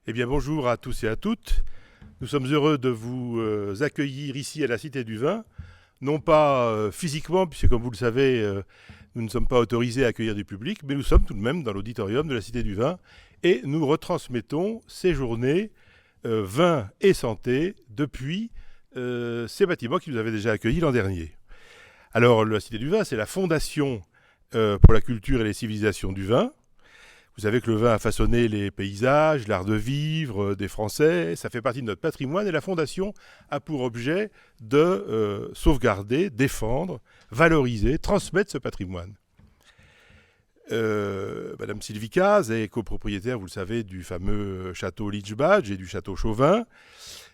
Eh bien, bonjour à tous et à toutes. Nous sommes heureux de vous accueillir ici à la Cité du Vin, non pas physiquement, puisque comme vous le savez, nous ne sommes pas autorisés à accueillir du public, mais nous sommes tout de même dans l'auditorium de la Cité du Vin et nous retransmettons ces journées vin et santé depuis ces bâtiments qui nous avaient déjà accueillis l'an dernier. Alors, la Cité du Vin, c'est la fondation pour la culture et les civilisations du vin. Vous savez que le vin a façonné les paysages, l'art de vivre des Français, ça fait partie de notre patrimoine et la Fondation a pour objet de sauvegarder, défendre, valoriser, transmettre ce patrimoine. Madame Sylvie Caz est copropriétaire, vous le savez, du fameux château Lietsch-Badge et du château Chauvin.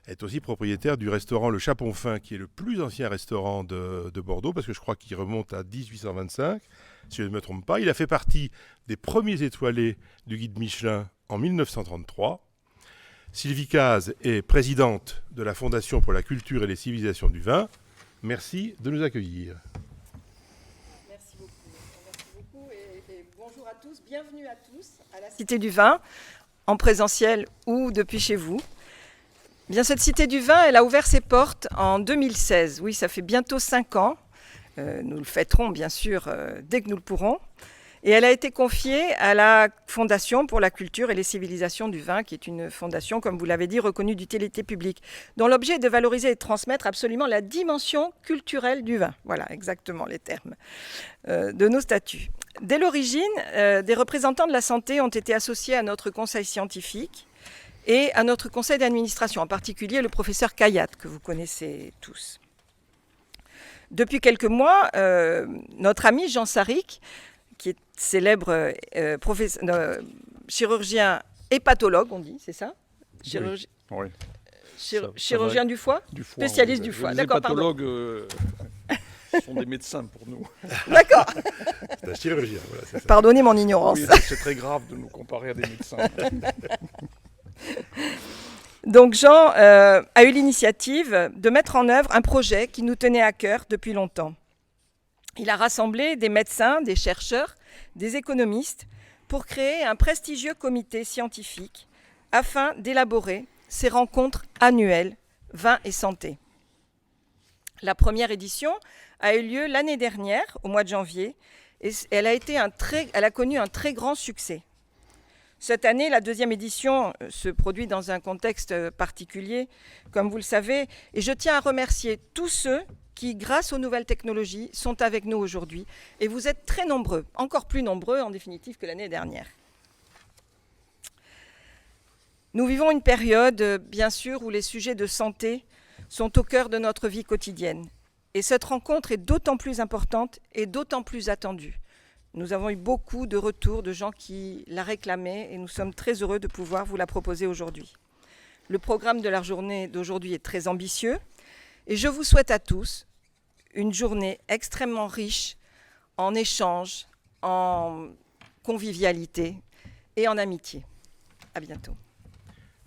Elle est aussi propriétaire du restaurant Le Chapon-Fin, qui est le plus ancien restaurant de Bordeaux, parce que je crois qu'il remonte à 1825, si je ne me trompe pas. Il a fait partie des premiers étoilés du guide Michelin en 1933. Sylvie Caz est présidente de la Fondation pour la culture et les civilisations du vin. Merci de nous accueillir. Merci beaucoup et bonjour à tous, bienvenue à tous à la Cité du Vin, en présentiel ou depuis chez vous. Bien, cette Cité du Vin, elle a ouvert ses portes en 2016. Oui, ça fait bientôt 5 ans. Nous le fêterons, bien sûr, dès que nous le pourrons. Et elle a été confiée à la Fondation pour la culture et les civilisations du vin, qui est une fondation, comme vous l'avez dit, reconnue d'utilité publique, dont l'objet est de valoriser et de transmettre absolument la dimension culturelle du vin. Voilà, exactement les termes de nos statuts. Dès l'origine, des représentants de la santé ont été associés à notre conseil scientifique et à notre conseil d'administration, en particulier le professeur Caillat, que vous connaissez tous. Depuis quelques mois, notre ami Jean Sarric, qui est célèbre chirurgien hépatologue, on dit, c'est ça? Oui. Chirurgien du foie? Spécialiste du foie, d'accord, pardon. Les hépatologues sont des médecins pour nous. D'accord. C'est un chirurgien, voilà, c'est ça. Pardonnez mon ignorance. Oui, c'est très grave de nous comparer à des médecins. Donc Jean a eu l'initiative de mettre en œuvre un projet qui nous tenait à cœur depuis longtemps. Il a rassemblé des médecins, des chercheurs, des économistes pour créer un prestigieux comité scientifique afin d'élaborer ces rencontres annuelles vin et santé. La première édition a eu lieu l'année dernière, au mois de janvier, et elle a connu un très grand succès. Cette année, la deuxième édition se produit dans un contexte particulier, comme vous le savez, et je tiens à remercier tous ceux qui, grâce aux nouvelles technologies, sont avec nous aujourd'hui. Et vous êtes très nombreux, encore plus nombreux en définitive que l'année dernière. Nous vivons une période, bien sûr, où les sujets de santé sont au cœur de notre vie quotidienne. Et cette rencontre est d'autant plus importante et d'autant plus attendue. Nous avons eu beaucoup de retours de gens qui la réclamaient et nous sommes très heureux de pouvoir vous la proposer aujourd'hui. Le programme de la journée d'aujourd'hui est très ambitieux et je vous souhaite à tous une journée extrêmement riche en échanges, en convivialité et en amitié. À bientôt.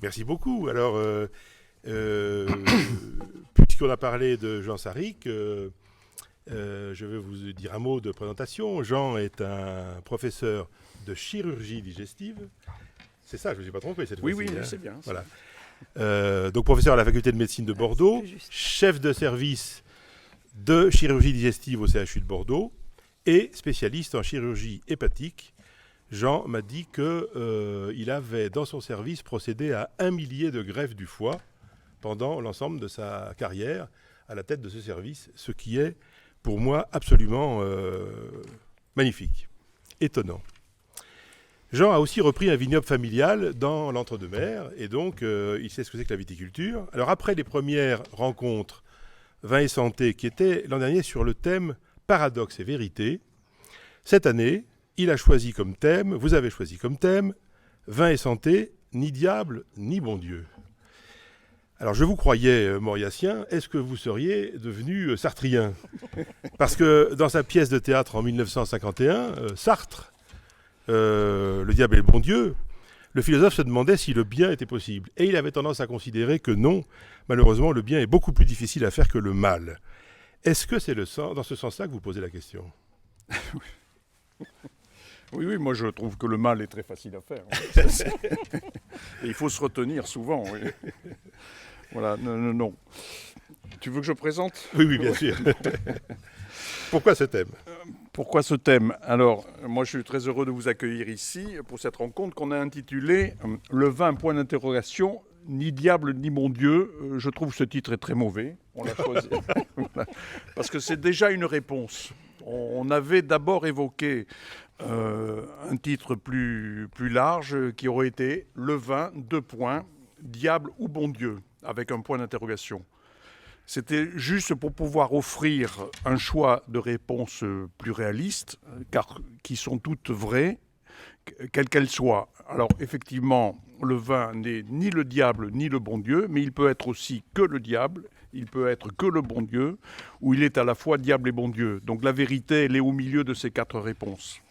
Merci beaucoup. Alors, puisqu'on a parlé de Jean Sarric, je vais vous dire un mot de présentation. Jean est un professeur de chirurgie digestive. C'est ça, je ne me suis pas trompé cette fois-ci. Oui, c'est bien. Voilà. Donc professeur à la faculté de médecine de Bordeaux, chef de service de chirurgie digestive au CHU de Bordeaux et spécialiste en chirurgie hépatique. Jean m'a dit qu'il avait dans son service procédé à 1 millier de greffes du foie pendant l'ensemble de sa carrière à la tête de ce service, ce qui est pour moi absolument magnifique, étonnant. Jean a aussi repris un vignoble familial dans l'Entre-deux-Mers et donc il sait ce que c'est que la viticulture. Alors après les premières rencontres vin et santé qui étaient l'an dernier sur le thème paradoxe et vérité, cette année, il a choisi comme thème, vous avez choisi comme thème, vin et santé, ni diable, ni bon Dieu. Alors je vous croyais mauriacien, est-ce que vous seriez devenu sartrien? Parce que dans sa pièce de théâtre en 1951, Sartre, le diable et le bon Dieu, le philosophe se demandait si le bien était possible. Et il avait tendance à considérer que non, malheureusement, le bien est beaucoup plus difficile à faire que le mal. Est-ce que c'est dans ce sens-là que vous posez la question? Oui, moi je trouve que le mal est très facile à faire. Et il faut se retenir souvent. Oui. Voilà, non. Tu veux que je présente ? Oui, bien sûr. Pourquoi ce thème ? Pourquoi ce thème ? Alors, moi je suis très heureux de vous accueillir ici pour cette rencontre qu'on a intitulée « Le vin, point d'interrogation, ni diable ni mon Dieu ». Je trouve que ce titre est très mauvais. On l'a choisi. Parce que c'est déjà une réponse. On avait d'abord évoqué un titre plus large qui aurait été « Le vin, : diable ou bon Dieu » avec un point d'interrogation. C'était juste pour pouvoir offrir un choix de réponses plus réalistes, car qui sont toutes vraies, quelles qu'elles soient. Alors effectivement, le vin n'est ni le diable ni le bon Dieu, mais il peut être aussi que le diable, il peut être que le bon Dieu, ou il est à la fois diable et bon Dieu. Donc la vérité, elle est au milieu de ces quatre réponses.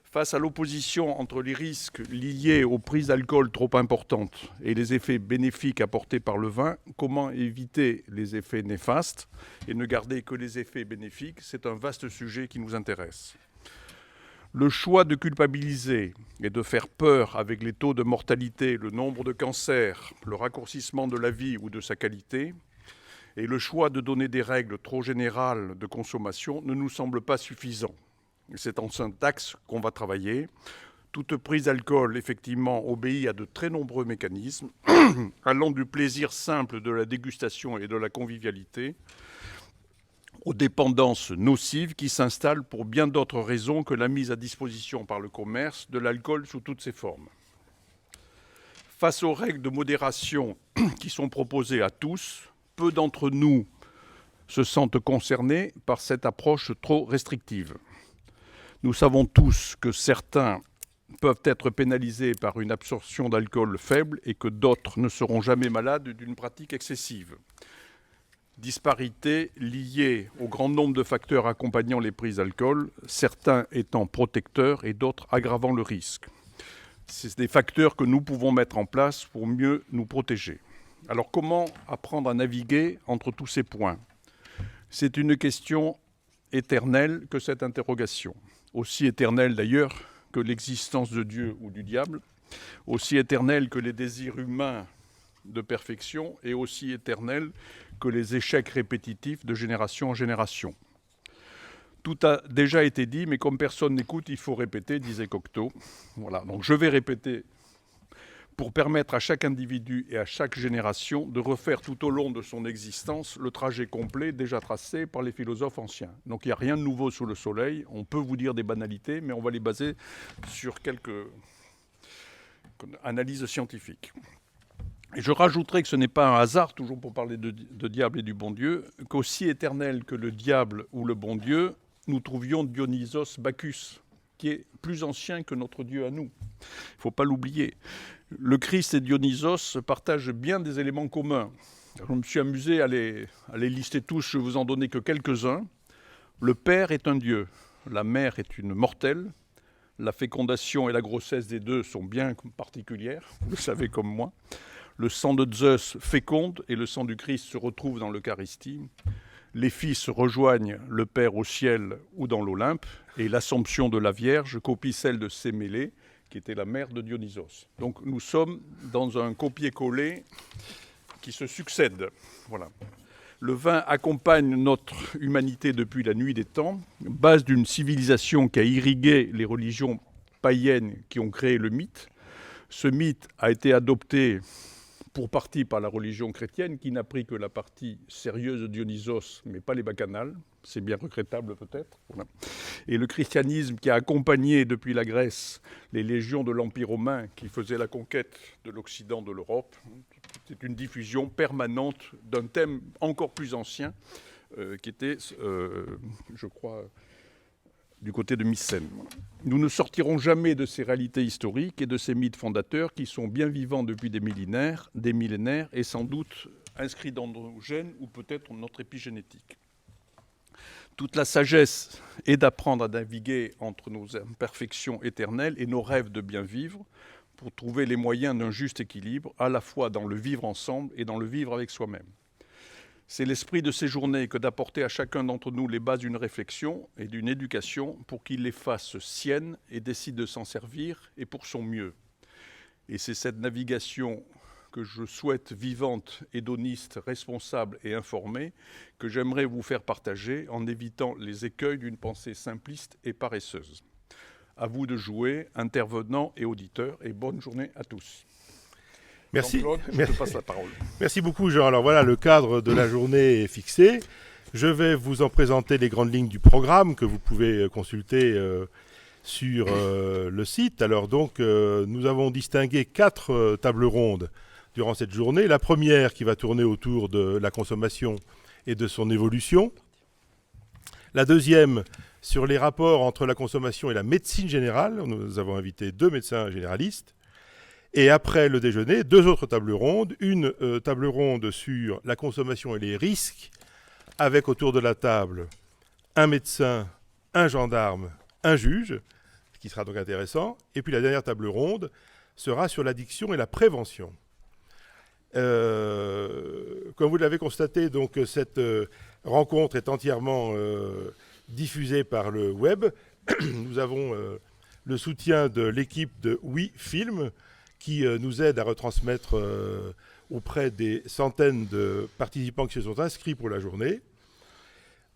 Face à l'opposition entre les risques liés aux prises d'alcool trop importantes et les effets bénéfiques apportés par le vin, comment éviter les effets néfastes et ne garder que les effets bénéfiques ? C'est un vaste sujet qui nous intéresse. Le choix de culpabiliser et de faire peur avec les taux de mortalité, le nombre de cancers, le raccourcissement de la vie ou de sa qualité, et le choix de donner des règles trop générales de consommation ne nous semble pas suffisant. C'est en cet axe qu'on va travailler. Toute prise d'alcool, effectivement, obéit à de très nombreux mécanismes, allant du plaisir simple de la dégustation et de la convivialité, aux dépendances nocives qui s'installent pour bien d'autres raisons que la mise à disposition par le commerce de l'alcool sous toutes ses formes. Face aux règles de modération qui sont proposées à tous, peu d'entre nous se sentent concernés par cette approche trop restrictive. Nous savons tous que certains peuvent être pénalisés par une absorption d'alcool faible et que d'autres ne seront jamais malades d'une pratique excessive. Disparité liée au grand nombre de facteurs accompagnant les prises d'alcool, certains étant protecteurs et d'autres aggravant le risque. C'est des facteurs que nous pouvons mettre en place pour mieux nous protéger. Alors comment apprendre à naviguer entre tous ces points ? C'est une question éternelle que cette interrogation. Aussi éternelle d'ailleurs que l'existence de Dieu ou du diable, aussi éternelle que les désirs humains de perfection et aussi éternelle que les échecs répétitifs de génération en génération. Tout a déjà été dit, mais comme personne n'écoute, il faut répéter, disait Cocteau. Voilà, donc je vais répéter pour permettre à chaque individu et à chaque génération de refaire tout au long de son existence le trajet complet déjà tracé par les philosophes anciens. Donc il n'y a rien de nouveau sous le soleil, on peut vous dire des banalités, mais on va les baser sur quelques analyses scientifiques. Et je rajouterai que ce n'est pas un hasard, toujours pour parler de diable et du bon Dieu, qu'aussi éternel que le diable ou le bon Dieu, nous trouvions Dionysos Bacchus, qui est plus ancien que notre Dieu à nous. Il ne faut pas l'oublier. Le Christ et Dionysos partagent bien des éléments communs. Je me suis amusé à les lister tous, je ne vais vous en donner que quelques-uns. Le Père est un Dieu, la Mère est une mortelle, la fécondation et la grossesse des deux sont bien particulières, vous le savez comme moi. Le sang de Zeus féconde et le sang du Christ se retrouve dans l'Eucharistie. Les fils rejoignent le Père au ciel ou dans l'Olympe, et l'Assomption de la Vierge copie celle de Sémélé, qui était la mère de Dionysos. Donc nous sommes dans un copier-coller qui se succède. Voilà. Le vin accompagne notre humanité depuis la nuit des temps, base d'une civilisation qui a irrigué les religions païennes qui ont créé le mythe. Ce mythe a été adopté pour partie par la religion chrétienne, qui n'a pris que la partie sérieuse de Dionysos, mais pas les bacchanales. C'est bien regrettable peut-être. Voilà. Et le christianisme qui a accompagné depuis la Grèce les légions de l'Empire romain qui faisaient la conquête de l'Occident, de l'Europe, c'est une diffusion permanente d'un thème encore plus ancien qui était, je crois, du côté de Mycène. Nous ne sortirons jamais de ces réalités historiques et de ces mythes fondateurs qui sont bien vivants depuis des millénaires et sans doute inscrits dans nos gènes ou peut-être dans notre épigénétique. Toute la sagesse est d'apprendre à naviguer entre nos imperfections éternelles et nos rêves de bien vivre pour trouver les moyens d'un juste équilibre, à la fois dans le vivre ensemble et dans le vivre avec soi-même. C'est l'esprit de ces journées que d'apporter à chacun d'entre nous les bases d'une réflexion et d'une éducation pour qu'il les fasse siennes et décide de s'en servir et pour son mieux. Et c'est cette navigation que je souhaite vivante, hédoniste, responsable et informée que j'aimerais vous faire partager en évitant les écueils d'une pensée simpliste et paresseuse. À vous de jouer, intervenants et auditeurs, et bonne journée à tous. Merci. Jean-Claude, je te passe la parole. Merci beaucoup, Jean. Alors voilà, le cadre de la journée est fixé. Je vais vous en présenter les grandes lignes du programme que vous pouvez consulter sur le site. Alors donc, nous avons distingué 4 tables rondes durant cette journée. La première qui va tourner autour de la consommation et de son évolution. La deuxième sur les rapports entre la consommation et la médecine générale. Nous avons invité 2 médecins généralistes. Et après le déjeuner, 2 autres tables rondes. Une table ronde sur la consommation et les risques, avec autour de la table un médecin, un gendarme, un juge, ce qui sera donc intéressant. Et puis la dernière table ronde sera sur l'addiction et la prévention. Comme vous l'avez constaté, donc, cette rencontre est entièrement diffusée par le web. Nous avons le soutien de l'équipe de Oui Film qui nous aide à retransmettre auprès des centaines de participants qui se sont inscrits pour la journée.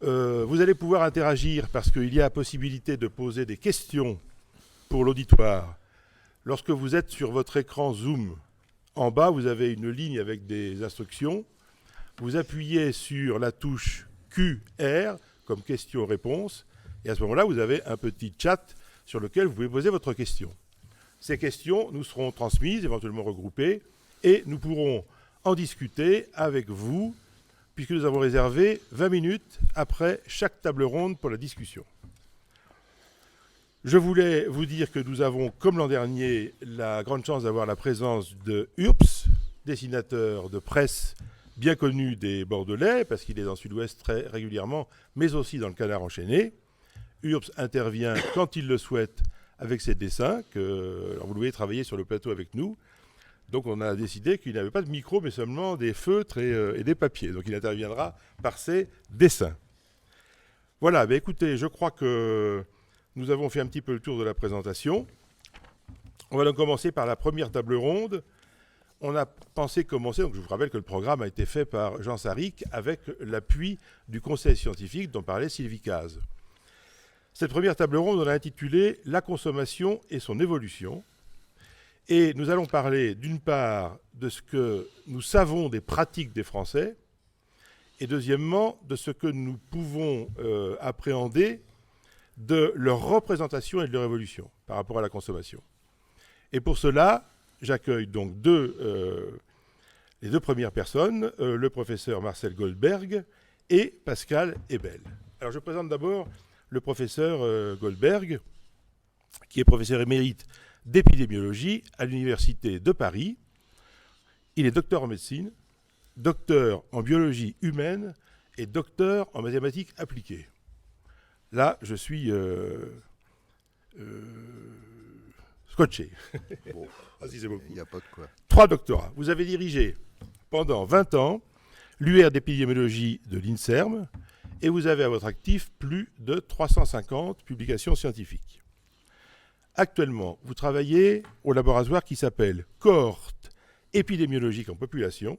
Vous allez pouvoir interagir parce qu'il y a possibilité de poser des questions pour l'auditoire. Lorsque vous êtes sur votre écran Zoom, en bas, vous avez une ligne avec des instructions. Vous appuyez sur la touche QR comme question-réponse. Et à ce moment-là, vous avez un petit chat sur lequel vous pouvez poser votre question. Ces questions nous seront transmises, éventuellement regroupées, et nous pourrons en discuter avec vous, puisque nous avons réservé 20 minutes après chaque table ronde pour la discussion. Je voulais vous dire que nous avons, comme l'an dernier, la grande chance d'avoir la présence de URPS, dessinateur de presse bien connu des Bordelais, parce qu'il est dans le Sud-Ouest très régulièrement, mais aussi dans le Canard enchaîné. URPS intervient quand il le souhaite avec ses dessins, alors vous le voyez travailler sur le plateau avec nous. Donc on a décidé qu'il n'avait pas de micro, mais seulement des feutres et des papiers. Donc il interviendra par ses dessins. Voilà, écoutez, je crois que nous avons fait un petit peu le tour de la présentation. On va donc commencer par la première table ronde. On a pensé commencer, donc je vous rappelle que le programme a été fait par Jean Saric avec l'appui du conseil scientifique dont parlait Sylvie Caz. Cette première table ronde, on l'a intitulée « La consommation et son évolution ». Et nous allons parler d'une part de ce que nous savons des pratiques des Français et deuxièmement de ce que nous pouvons appréhender de leur représentation et de leur évolution par rapport à la consommation. Et pour cela, j'accueille donc les 2 premières personnes, le professeur Marcel Goldberg et Pascal Ebel. Alors je présente d'abord le professeur Goldberg, qui est professeur émérite d'épidémiologie à l'Université de Paris. Il est docteur en médecine, docteur en biologie humaine et docteur en mathématiques appliquées. Là, je suis scotché. Bon, c'est beaucoup. il n'y a pas de quoi. 3 doctorats. Vous avez dirigé pendant 20 ans l'UR d'épidémiologie de l'INSERM et vous avez à votre actif plus de 350 publications scientifiques. Actuellement, vous travaillez au laboratoire qui s'appelle Cohorte épidémiologique en population,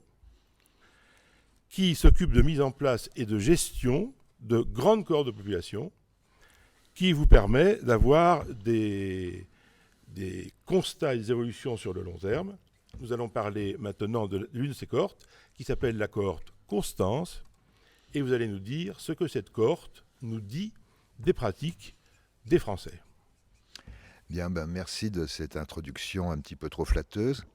qui s'occupe de mise en place et de gestion de grandes cohortes de population, qui vous permet d'avoir des constats et des évolutions sur le long terme. Nous allons parler maintenant de l'une de ces cohortes, qui s'appelle la cohorte Constance, et vous allez nous dire ce que cette cohorte nous dit des pratiques des Français. Bien, merci de cette introduction un petit peu trop flatteuse.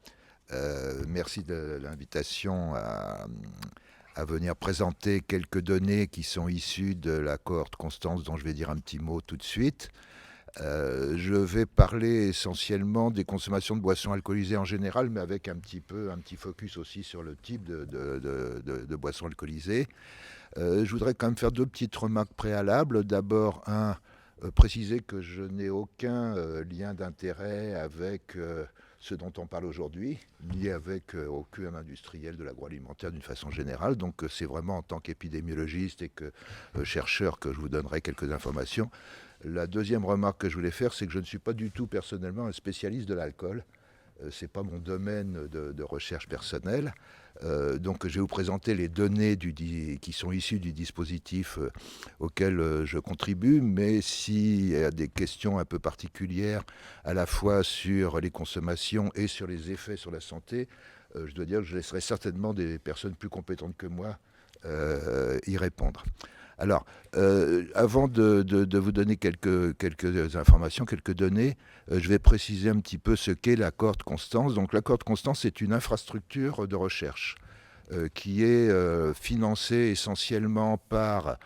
Merci de l'invitation à venir présenter quelques données qui sont issues de la cohorte Constance, dont je vais dire un petit mot tout de suite. Je vais parler essentiellement des consommations de boissons alcoolisées en général, mais avec un petit focus aussi sur le type de boissons alcoolisées. Je voudrais quand même faire 2 petites remarques préalables. D'abord, préciser que je n'ai aucun lien d'intérêt avec ce dont on parle aujourd'hui, lié avec au QM industriel de l'agroalimentaire d'une façon générale. Donc c'est vraiment en tant qu'épidémiologiste et que chercheur que je vous donnerai quelques informations. La deuxième remarque que je voulais faire, c'est que je ne suis pas du tout personnellement un spécialiste de l'alcool. Ce n'est pas mon domaine de recherche personnelle. Donc je vais vous présenter les données qui sont issues du dispositif auquel je contribue, mais s'il y a des questions un peu particulières à la fois sur les consommations et sur les effets sur la santé, je dois dire que je laisserai certainement des personnes plus compétentes que moi y répondre. Alors, avant de vous donner quelques informations, quelques données, je vais préciser un petit peu ce qu'est la cohorte Constance. Donc la cohorte Constance, c'est une infrastructure de recherche qui est financée essentiellement par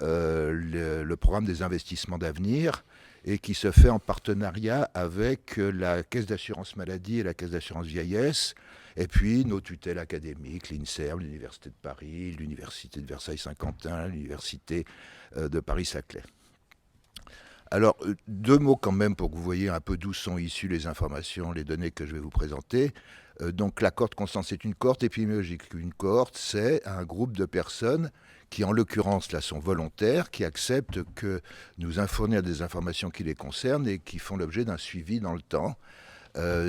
le programme des investissements d'avenir et qui se fait en partenariat avec la Caisse d'assurance maladie et la Caisse d'assurance vieillesse, et puis nos tutelles académiques, l'INSERM, l'Université de Paris, l'Université de Versailles-Saint-Quentin, l'Université de Paris-Saclay. Alors, deux mots quand même pour que vous voyez un peu d'où sont issues les informations, les données que je vais vous présenter. Donc la cohorte Constance, c'est une cohorte épidémiologique. Une cohorte, c'est un groupe de personnes qui, en l'occurrence, là, sont volontaires, qui acceptent que nous fournir des informations qui les concernent et qui font l'objet d'un suivi dans le temps.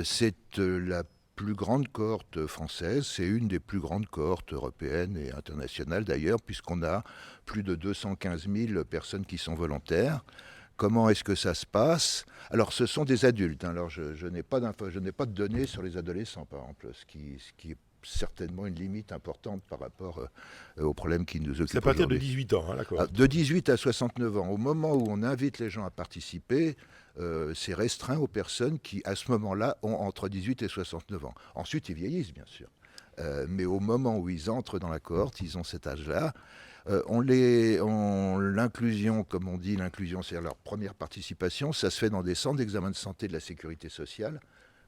C'est la plus grande cohorte française, c'est une des plus grandes cohortes européennes et internationales d'ailleurs, puisqu'on a plus de 215 000 personnes qui sont volontaires. Comment est-ce que ça se passe? Alors, ce sont des adultes. Hein. Alors, je n'ai pas de données sur les adolescents, par exemple, ce qui est certainement une limite importante par rapport aux problèmes qui nous occupent. C'est à partir de 18 ans, hein, d'accord. De 18 à 69 ans. Au moment où on invite les gens à participer, c'est restreint aux personnes qui, à ce moment-là, ont entre 18 et 69 ans. Ensuite, ils vieillissent, bien sûr. Mais au moment où ils entrent dans la cohorte, ils ont cet âge-là. L'inclusion, comme on dit, l'inclusion, c'est leur première participation. Ça se fait dans des centres d'examen de santé de la sécurité sociale,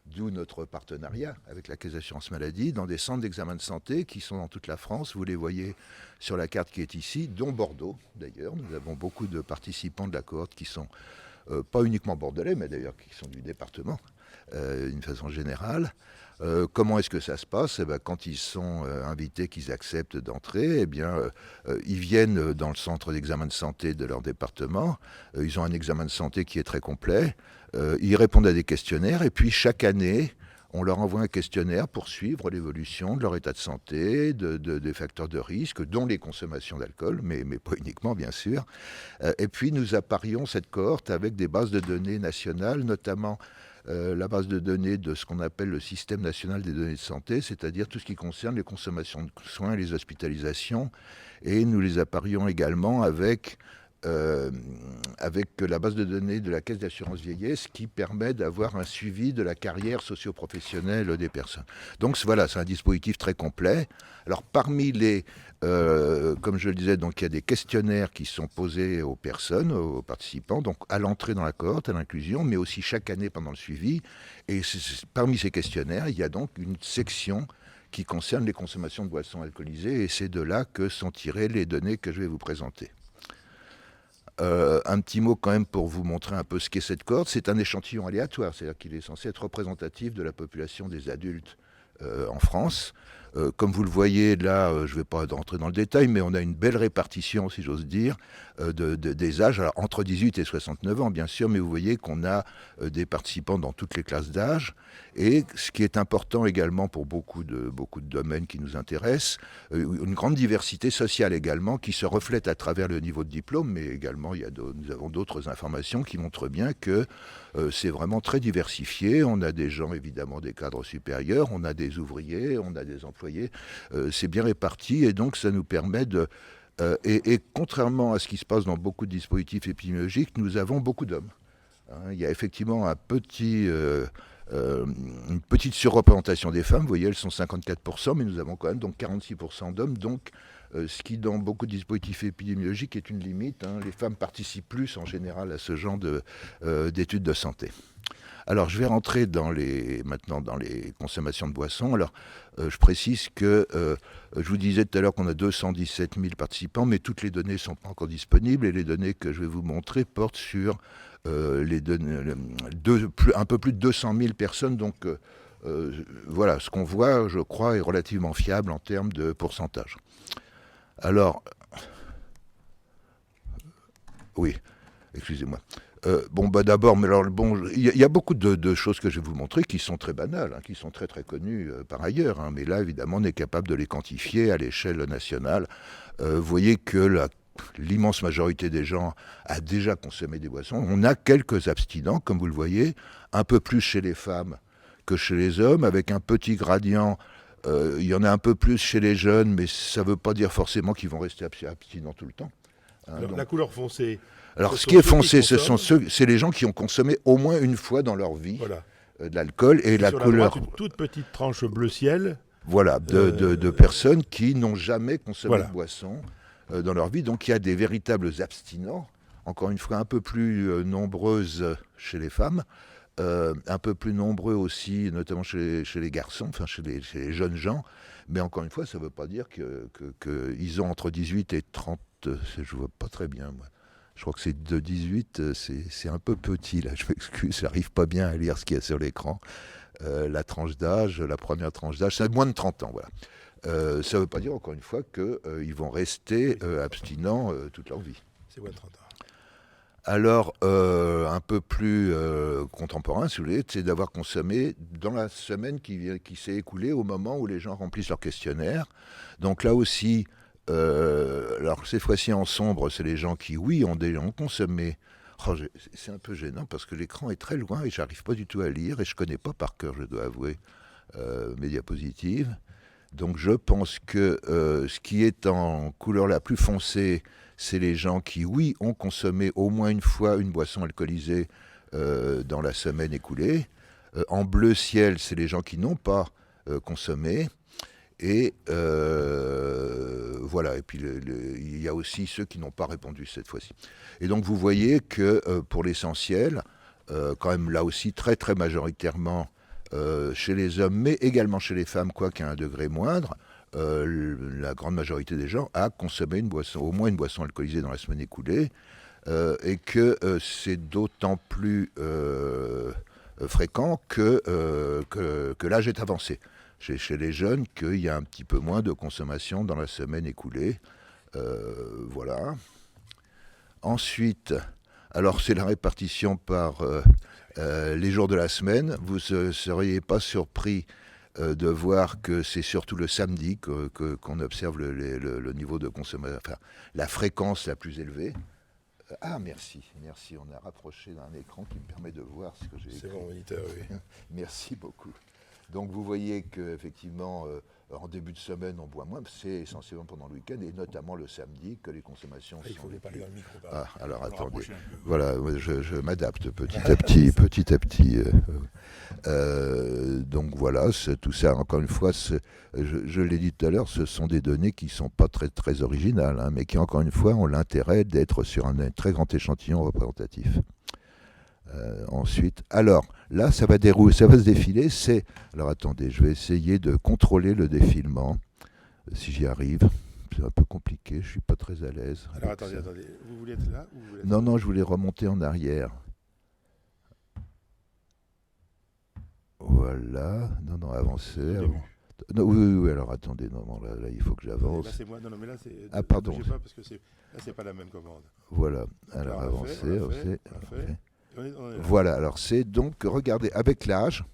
d'où notre partenariat avec la Caisse d'assurance maladie, dans des centres d'examen de santé qui sont dans toute la France. Vous les voyez sur la carte qui est ici, dont Bordeaux, d'ailleurs. Nous avons beaucoup de participants de la cohorte qui sont pas uniquement bordelais, mais d'ailleurs qui sont du département, d'une façon générale. Comment est-ce que ça se passe? Quand ils sont invités, qu'ils acceptent d'entrer, ils viennent dans le centre d'examen de santé de leur département. Ils ont un examen de santé qui est très complet. Ils répondent à des questionnaires et puis chaque année, on leur envoie un questionnaire pour suivre l'évolution de leur état de santé, des facteurs de risque, dont les consommations d'alcool, mais pas uniquement, bien sûr. Et puis, nous apparions cette cohorte avec des bases de données nationales, notamment la base de données de ce qu'on appelle le système national des données de santé, c'est-à-dire tout ce qui concerne les consommations de soins et les hospitalisations. Et nous les apparions également avec la base de données de la Caisse d'assurance vieillesse qui permet d'avoir un suivi de la carrière socio-professionnelle des personnes. Donc voilà, c'est un dispositif très complet. Alors parmi les, comme je le disais, donc il y a des questionnaires qui sont posés aux personnes, aux participants, donc à l'entrée dans la cohorte, à l'inclusion, mais aussi chaque année pendant le suivi. Et parmi ces questionnaires, il y a donc une section qui concerne les consommations de boissons alcoolisées, et c'est de là que sont tirées les données que je vais vous présenter. Un petit mot quand même pour vous montrer un peu ce qu'est cette cohorte. C'est un échantillon aléatoire, c'est-à-dire qu'il est censé être représentatif de la population des adultes en France. Comme vous le voyez là, je ne vais pas rentrer dans le détail, mais on a une belle répartition, si j'ose dire, des âges, alors, entre 18 et 69 ans bien sûr, mais vous voyez qu'on a des participants dans toutes les classes d'âge. Et ce qui est important également pour beaucoup de domaines qui nous intéressent, une grande diversité sociale également, qui se reflète à travers le niveau de diplôme, mais également nous avons d'autres informations qui montrent bien que c'est vraiment très diversifié. On a des gens, évidemment, des cadres supérieurs, on a des ouvriers, on a des employés. C'est bien réparti et donc ça nous permet de... Et contrairement à ce qui se passe dans beaucoup de dispositifs épidémiologiques, nous avons beaucoup d'hommes. Hein, il y a effectivement une petite surreprésentation des femmes. Vous voyez, elles sont 54%, mais nous avons quand même donc 46% d'hommes. Donc, ce qui, dans beaucoup de dispositifs épidémiologiques, est une limite. Hein. Les femmes participent plus, en général, à ce genre d'études de santé. Alors, je vais rentrer maintenant dans les consommations de boissons. Alors, je précise que je vous disais tout à l'heure qu'on a 217 000 participants, mais toutes les données ne sont pas encore disponibles. Et les données que je vais vous montrer portent sur les données, un peu plus de 200 000 personnes. Donc, voilà, ce qu'on voit, je crois, est relativement fiable en termes de pourcentage. Alors, oui, excusez-moi. D'abord, mais alors, il y a beaucoup de choses que je vais vous montrer qui sont très banales, qui sont très très connues par ailleurs. Mais là, évidemment, on est capable de les quantifier à l'échelle nationale. Vous voyez que l'immense majorité des gens a déjà consommé des boissons. On a quelques abstinents, comme vous le voyez, un peu plus chez les femmes que chez les hommes, avec un petit gradient. Il y en a un peu plus chez les jeunes, mais ça ne veut pas dire forcément qu'ils vont rester abstinents tout le temps. Alors, la couleur foncée. Alors, ce qui est foncé, c'est les gens qui ont consommé au moins une fois dans leur vie de l'alcool. Et la couleur. Une toute petite tranche bleu ciel. Voilà, de personnes qui n'ont jamais consommé de boisson dans leur vie. Donc, il y a des véritables abstinents, encore une fois, un peu plus nombreuses chez les femmes, un peu plus nombreux aussi, notamment chez les garçons, enfin chez les jeunes gens. Mais encore une fois, ça ne veut pas dire qu'ils ont entre 18 et 30, je ne vois pas très bien, moi. Je crois que c'est de 18, c'est un peu petit, là, je m'excuse, j'arrive pas bien à lire ce qu'il y a sur l'écran. La tranche d'âge, la première tranche d'âge, c'est moins de 30 ans, voilà. Ça ne veut pas dire, encore une fois, qu'ils vont rester abstinents toute leur vie. C'est moins de 30 ans. Alors, un peu plus contemporain, si vous voulez, c'est d'avoir consommé dans la semaine qui s'est écoulée au moment où les gens remplissent leur questionnaire. Donc là aussi... alors cette fois-ci en sombre, c'est les gens qui, oui, ont consommé. C'est un peu gênant parce que l'écran est très loin et j'arrive pas du tout à lire et je connais pas par cœur, je dois avouer, mes diapositives. Donc je pense que ce qui est en couleur la plus foncée, c'est les gens qui, oui, ont consommé au moins une fois une boisson alcoolisée dans la semaine écoulée. En bleu ciel, c'est les gens qui n'ont pas consommé. Et voilà, et puis il y a aussi ceux qui n'ont pas répondu cette fois-ci. Et donc vous voyez que pour l'essentiel, quand même là aussi très très majoritairement chez les hommes, mais également chez les femmes, quoiqu'à un degré moindre, la grande majorité des gens a consommé une boisson, au moins une boisson alcoolisée dans la semaine écoulée, et que c'est d'autant plus fréquent que l'âge est avancé. Chez les jeunes, qu'il y a un petit peu moins de consommation dans la semaine écoulée. Voilà. Ensuite, alors c'est la répartition par les jours de la semaine. Vous ne seriez pas surpris de voir que c'est surtout le samedi qu'on observe le niveau de consommation, enfin la fréquence la plus élevée. Merci. On a rapproché d'un écran qui me permet de voir ce que j'ai écrit. C'est mon moniteur, oui. Merci beaucoup. Donc vous voyez qu'effectivement, en début de semaine, on boit moins. C'est essentiellement pendant le week-end et notamment le samedi que les consommations sont... Il faut les parler dans le micro. Alors attendez. Voilà, je m'adapte petit à petit. Donc voilà, tout ça, encore une fois, je l'ai dit tout à l'heure, ce sont des données qui ne sont pas très, très originales, mais qui, encore une fois, ont l'intérêt d'être sur un très grand échantillon représentatif. Ensuite, alors là, ça va se défiler. Alors attendez, je vais essayer de contrôler le défilement, si j'y arrive. C'est un peu compliqué, je suis pas très à l'aise. Alors attendez, vous voulez être là ou vous voulez être Non, je voulais remonter en arrière. Voilà, avancer. Non, oui, alors attendez, là, il faut que j'avance. Là, c'est moi, mais là, c'est... pardon. Je sais pas, parce que là, c'est pas la même commande. Voilà, alors avancer. Voilà, alors c'est donc, regardez, avec l'âge,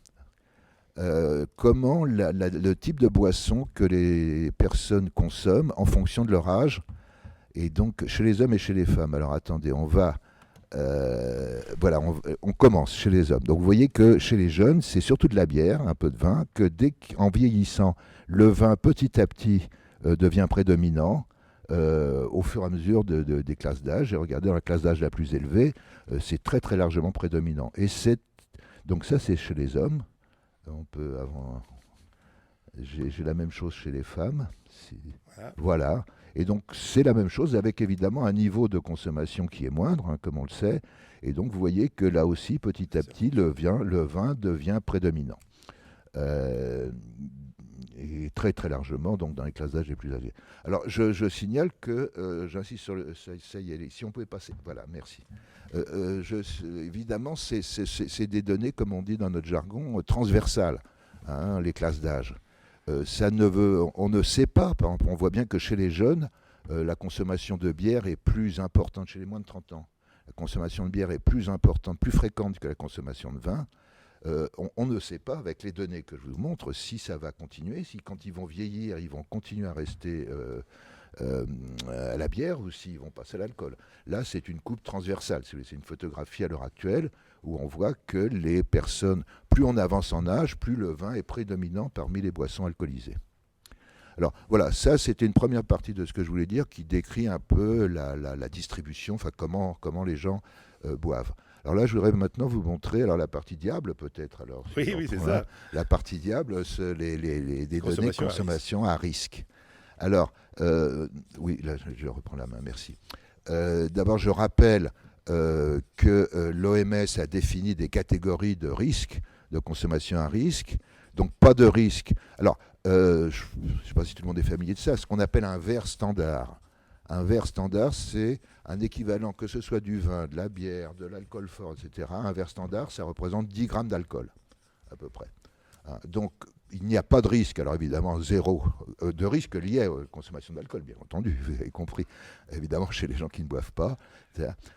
comment le type de boisson que les personnes consomment en fonction de leur âge, et donc chez les hommes et chez les femmes. Alors attendez, on commence chez les hommes. Donc vous voyez que chez les jeunes, c'est surtout de la bière, un peu de vin, que dès qu'en vieillissant, le vin petit à petit devient prédominant. Au fur et à mesure des classes d'âge, et regardez, dans la classe d'âge la plus élevée, c'est très très largement prédominant. Donc ça, c'est chez les hommes. J'ai la même chose chez les femmes. Voilà. Et donc c'est la même chose avec évidemment un niveau de consommation qui est moindre, comme on le sait. Et donc vous voyez que là aussi, petit à petit, le vin devient prédominant. Et très très largement donc dans les classes d'âge les plus âgées. Alors je signale que j'insiste sur ça y est, si on pouvait passer, voilà, merci. Évidemment c'est des données, comme on dit dans notre jargon, transversales. hein, les classes d'âge. On ne sait pas, par exemple, on voit bien que chez les jeunes, la consommation de bière est plus importante chez les moins de 30 ans. La consommation de bière est plus importante, plus fréquente que la consommation de vin. On ne sait pas, avec les données que je vous montre, si ça va continuer, si quand ils vont vieillir, ils vont continuer à rester à la bière ou s'ils vont passer à l'alcool. Là, c'est une coupe transversale. C'est une photographie à l'heure actuelle où on voit que les personnes, plus on avance en âge, plus le vin est prédominant parmi les boissons alcoolisées. Alors voilà, ça c'était une première partie de ce que je voulais dire qui décrit un peu la distribution, enfin comment les gens boivent. Alors là, je voudrais maintenant vous montrer la partie diable peut-être. Alors, Oui, c'est ça. La partie diable, des données consommation à risque. Alors, oui, là je reprends la main, merci. D'abord, je rappelle que l'OMS a défini des catégories de risques, de consommation à risque. Donc pas de risque. Alors, je ne sais pas si tout le monde est familier de ça, ce qu'on appelle un verre standard. Un verre standard, c'est un équivalent, que ce soit du vin, de la bière, de l'alcool fort, etc. Un verre standard, ça représente 10 grammes d'alcool, à peu près. Donc, il n'y a pas de risque, alors évidemment, zéro de risque lié à la consommation d'alcool, bien entendu, vous avez compris, évidemment, chez les gens qui ne boivent pas.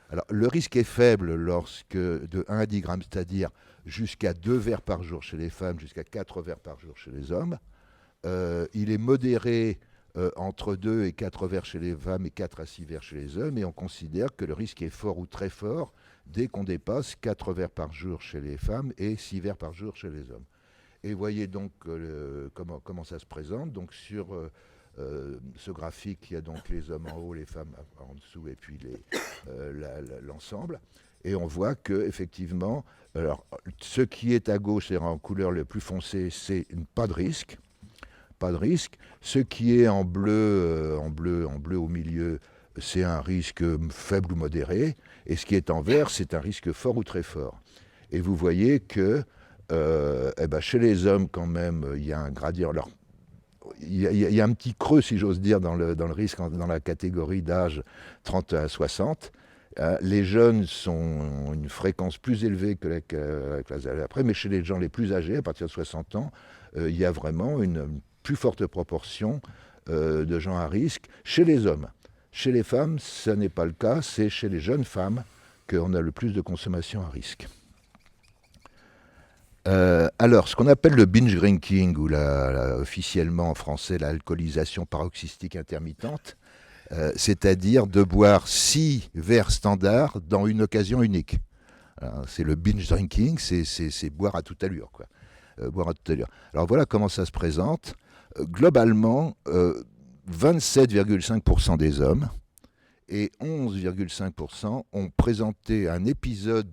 Alors, le risque est faible lorsque de 1 à 10 grammes, c'est-à-dire jusqu'à 2 verres par jour chez les femmes, jusqu'à 4 verres par jour chez les hommes. Il est modéré entre 2 et 4 verres chez les femmes et 4 à 6 verres chez les hommes, et on considère que le risque est fort ou très fort dès qu'on dépasse 4 verres par jour chez les femmes et 6 verres par jour chez les hommes. Et voyez donc comment ça se présente. Donc sur ce graphique, il y a donc les hommes en haut, les femmes en dessous, et puis l'ensemble. Et on voit que effectivement, alors ce qui est à gauche, c'est en couleur le plus foncé, c'est pas de risque. Pas de risque. Ce qui est en bleu au milieu, c'est un risque faible ou modéré. Et ce qui est en vert, c'est un risque fort ou très fort. Et vous voyez que chez les hommes, quand même, il y a un gradient. Alors, il y a un petit creux, si j'ose dire, dans le risque, dans la catégorie d'âge 30 à 60. Les jeunes ont une fréquence plus élevée que la classe d'âge après, mais chez les gens les plus âgés, à partir de 60 ans, il y a vraiment une plus forte proportion de gens à risque chez les hommes. Chez les femmes, ce n'est pas le cas, c'est chez les jeunes femmes qu'on a le plus de consommation à risque. Alors, ce qu'on appelle le binge drinking, ou officiellement en français l'alcoolisation paroxystique intermittente, c'est-à-dire de boire 6 verres standards dans une occasion unique. C'est le binge drinking, c'est boire à toute allure, quoi. Boire à toute allure. Alors voilà comment ça se présente. Globalement, 27,5% des hommes et 11,5% ont présenté un épisode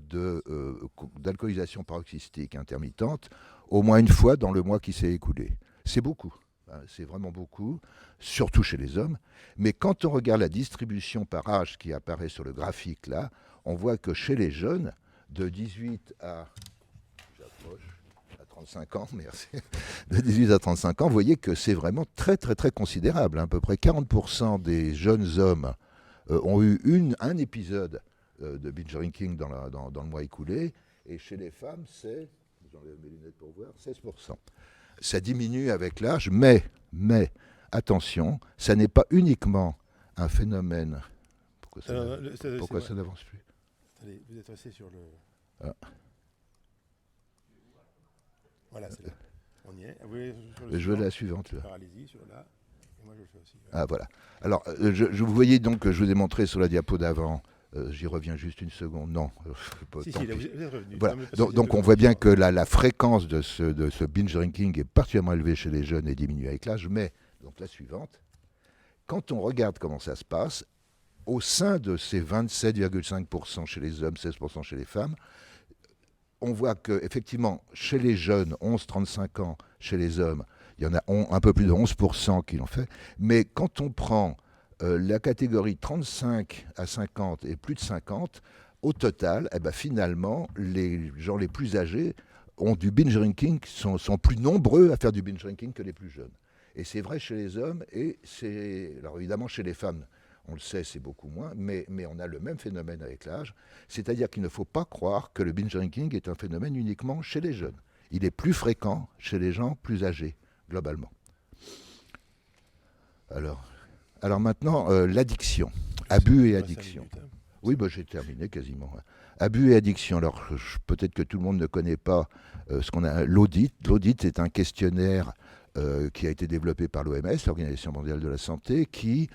d'alcoolisation paroxystique intermittente au moins une fois dans le mois qui s'est écoulé. C'est beaucoup, c'est vraiment beaucoup, surtout chez les hommes. Mais quand on regarde la distribution par âge qui apparaît sur le graphique là, on voit que chez les jeunes, de 18 à 35 ans, merci, de 18 à 35 ans, vous voyez que c'est vraiment très très très considérable. À peu près 40% des jeunes hommes ont eu un épisode de binge drinking dans le mois écoulé, et chez les femmes, c'est, j'enlève mes lunettes pour voir, 16%. Ça diminue avec l'âge, mais attention, ça n'est pas uniquement un phénomène. Pourquoi ça n'avance plus? Attendez, vous êtes resté sur le... Voilà, c'est là. On y est. Je veux la suivante. Là. Allez-y, sur là. Et moi, je le fais aussi. Ah, voilà. Alors, vous voyez donc, je vous ai montré sur la diapo d'avant, j'y reviens juste une seconde. Non, si, là, vous êtes revenu. Voilà. Donc on voit bien que la fréquence de ce binge drinking est particulièrement élevée chez les jeunes et diminue avec l'âge. Mais, donc la suivante, quand on regarde comment ça se passe, au sein de ces 27,5% chez les hommes, 16% chez les femmes, on voit qu'effectivement, chez les jeunes, 11-35 ans, chez les hommes, il y en a un peu plus de 11% qui l'ont fait. Mais quand on prend la catégorie 35 à 50 et plus de 50, au total, finalement, les gens les plus âgés ont du binge drinking, sont plus nombreux à faire du binge drinking que les plus jeunes. Et c'est vrai chez les hommes, et alors évidemment chez les femmes, on le sait, c'est beaucoup moins, mais on a le même phénomène avec l'âge. C'est-à-dire qu'il ne faut pas croire que le binge drinking est un phénomène uniquement chez les jeunes. il est plus fréquent chez les gens plus âgés, globalement. Alors maintenant, l'addiction, abus et addiction. Oui, j'ai terminé quasiment. Abus et addiction. Alors, peut-être que tout le monde ne connaît pas ce qu'on a. L'audit. L'audit est un questionnaire qui a été développé par l'OMS, l'Organisation mondiale de la santé, qui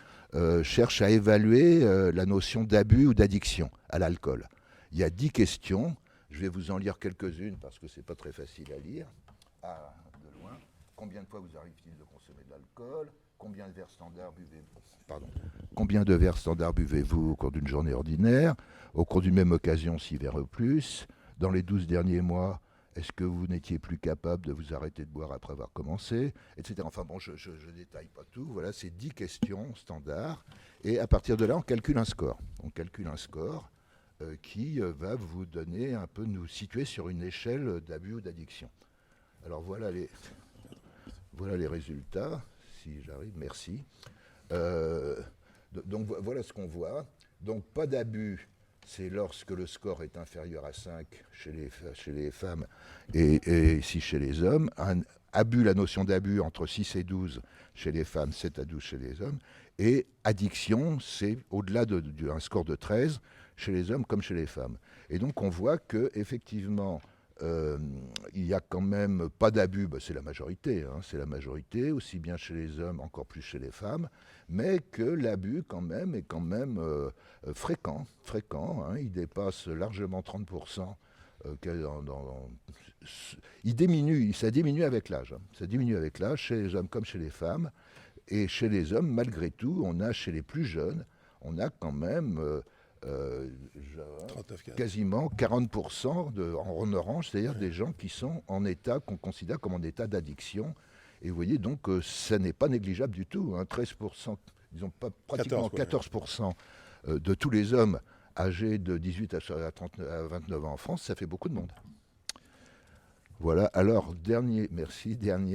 cherche à évaluer la notion d'abus ou d'addiction à l'alcool. Il y a 10 questions. Je vais vous en lire quelques-unes parce que c'est pas très facile à lire. De loin. Combien de fois vous arrive-t-il de consommer de l'alcool ? Combien de verres standards buvez-vous au cours d'une journée ordinaire ? Au cours d'une même occasion, 6 verres ou plus ? Dans les 12 derniers mois, est-ce que vous n'étiez plus capable de vous arrêter de boire après avoir commencé ? Etc. Enfin bon, je ne détaille pas tout. Voilà, c'est 10 questions standards. Et à partir de là, on calcule un score. On calcule un score qui va vous donner un peu, nous situer sur une échelle d'abus ou d'addiction. Alors voilà les résultats. Si j'arrive, merci. Donc voilà ce qu'on voit. Donc pas d'abus, c'est lorsque le score est inférieur à 5 chez les femmes et 6 chez les hommes. Un abus, la notion d'abus entre 6 et 12 chez les femmes, 7 à 12 chez les hommes. Et addiction, c'est au-delà d'un score de 13 chez les hommes comme chez les femmes. Et donc on voit qu'effectivement, il n'y a quand même pas d'abus, c'est la majorité, c'est la majorité, aussi bien chez les hommes, encore plus chez les femmes, mais que l'abus quand même est quand même fréquent, il dépasse largement 30%. Ça diminue avec l'âge, ça diminue avec l'âge chez les hommes comme chez les femmes, et chez les hommes, malgré tout, on a chez les plus jeunes, on a quand même quasiment 40% en orange, c'est-à-dire des gens qui sont en état, qu'on considère comme en état d'addiction. Et vous voyez donc, ça n'est pas négligeable du tout. 13%, disons pas, pratiquement 14% de tous les hommes âgés de 18 à 29 ans en France, ça fait beaucoup de monde. Voilà, alors, dernier.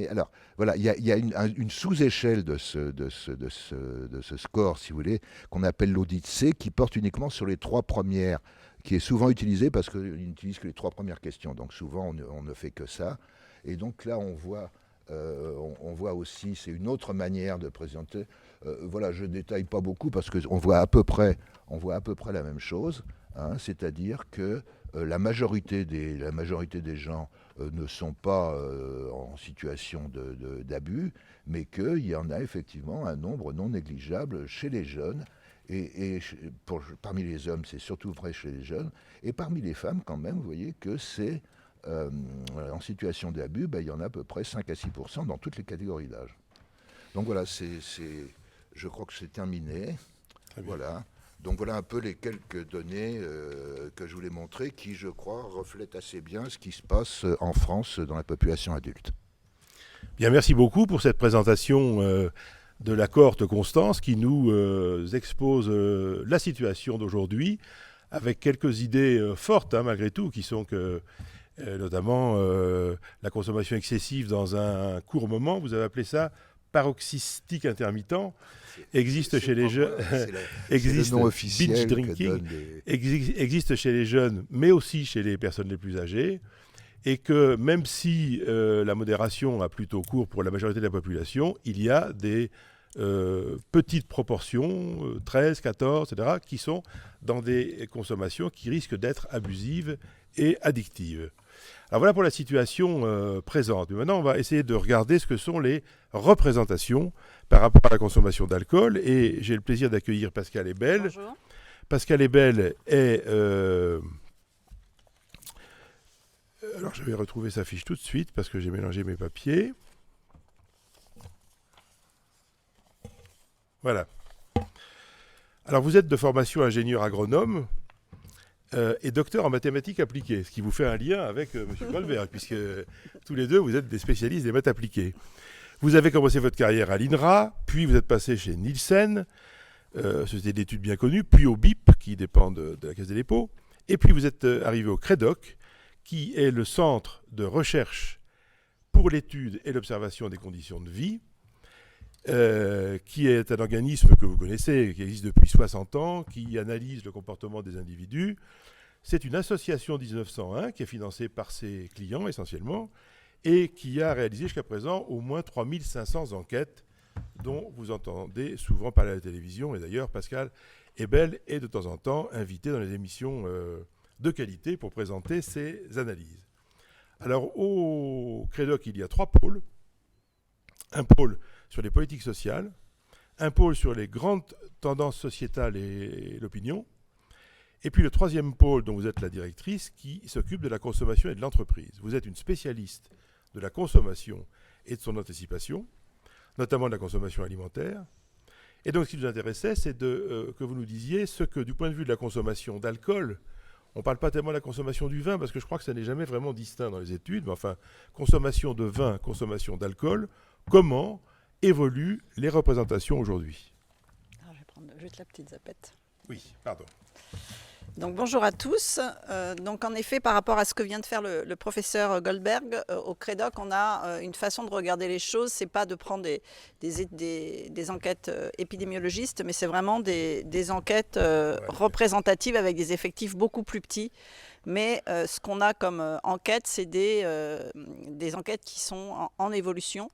Alors, voilà, il y a une sous-échelle de ce score, si vous voulez, qu'on appelle l'audit C, qui porte uniquement sur les 3 premières, qui est souvent utilisé parce qu'il n'utilise que les 3 premières questions. Donc, souvent, on ne fait que ça. Et donc, là, on voit aussi, c'est une autre manière de présenter. Voilà, je ne détaille pas beaucoup parce qu'on voit à peu près la même chose, c'est-à-dire que la majorité des gens ne sont pas en situation d'abus, mais qu'il y en a effectivement un nombre non négligeable chez les jeunes. Et parmi les hommes, c'est surtout vrai chez les jeunes. Et parmi les femmes, quand même, vous voyez que c'est en situation d'abus, il y en a à peu près 5 à 6% dans toutes les catégories d'âge. Donc voilà, je crois que c'est terminé. Voilà. Donc voilà un peu les quelques données que je voulais montrer qui, je crois, reflètent assez bien ce qui se passe en France dans la population adulte. Bien, merci beaucoup pour cette présentation de la cohorte Constance qui nous expose la situation d'aujourd'hui avec quelques idées fortes malgré tout qui sont que notamment la consommation excessive dans un court moment, vous avez appelé ça paroxystique intermittent, existe chez les jeunes, existe binge drinking, existe chez les jeunes, mais aussi chez les personnes les plus âgées, et que même si la modération a plutôt cours pour la majorité de la population, il y a des petites proportions, 13, 14, etc., qui sont dans des consommations qui risquent d'être abusives et addictives. Alors voilà pour la situation présente. Mais maintenant, on va essayer de regarder ce que sont les représentations par rapport à la consommation d'alcool. Et j'ai le plaisir d'accueillir Pascal Ebel. Bonjour. Pascal Ebel est... Alors je vais retrouver sa fiche tout de suite parce que j'ai mélangé mes papiers. Voilà. Alors vous êtes de formation ingénieur agronome et docteur en mathématiques appliquées, ce qui vous fait un lien avec M. Goldberg, puisque tous les deux, vous êtes des spécialistes des maths appliquées. Vous avez commencé votre carrière à l'INRA, puis vous êtes passé chez Nielsen, société d'études bien connue, puis au BIP, qui dépend de la Caisse des dépôts, et puis vous êtes arrivé au CREDOC, qui est le centre de recherche pour l'étude et l'observation des conditions de vie, qui est un organisme que vous connaissez, qui existe depuis 60 ans, qui analyse le comportement des individus C'est une association 1901 qui est financée par ses clients essentiellement et qui a réalisé jusqu'à présent au moins 3500 enquêtes dont vous entendez souvent parler à la télévision. Et d'ailleurs, Pascal Ebel est de temps en temps invité dans les émissions de qualité pour présenter ses analyses. Alors, au Crédoc, il y a 3 pôles. Un pôle sur les politiques sociales, un pôle sur les grandes tendances sociétales et l'opinion, et puis le 3e pôle dont vous êtes la directrice qui s'occupe de la consommation et de l'entreprise. Vous êtes une spécialiste de la consommation et de son anticipation, notamment de la consommation alimentaire. Et donc ce qui nous intéressait, c'est que vous nous disiez ce que du point de vue de la consommation d'alcool, on ne parle pas tellement de la consommation du vin, parce que je crois que ça n'est jamais vraiment distinct dans les études, mais enfin, consommation de vin, consommation d'alcool, comment évoluent les représentations aujourd'hui? Je vais prendre juste la petite zapette. Oui, pardon. Donc bonjour à tous. Donc en effet, par rapport à ce que vient de faire le professeur Goldberg, au Crédoc, on a une façon de regarder les choses. C'est pas de prendre des enquêtes épidémiologistes, mais c'est vraiment des enquêtes représentatives avec des effectifs beaucoup plus petits. Mais ce qu'on a comme enquête, c'est des enquêtes qui sont en évolution,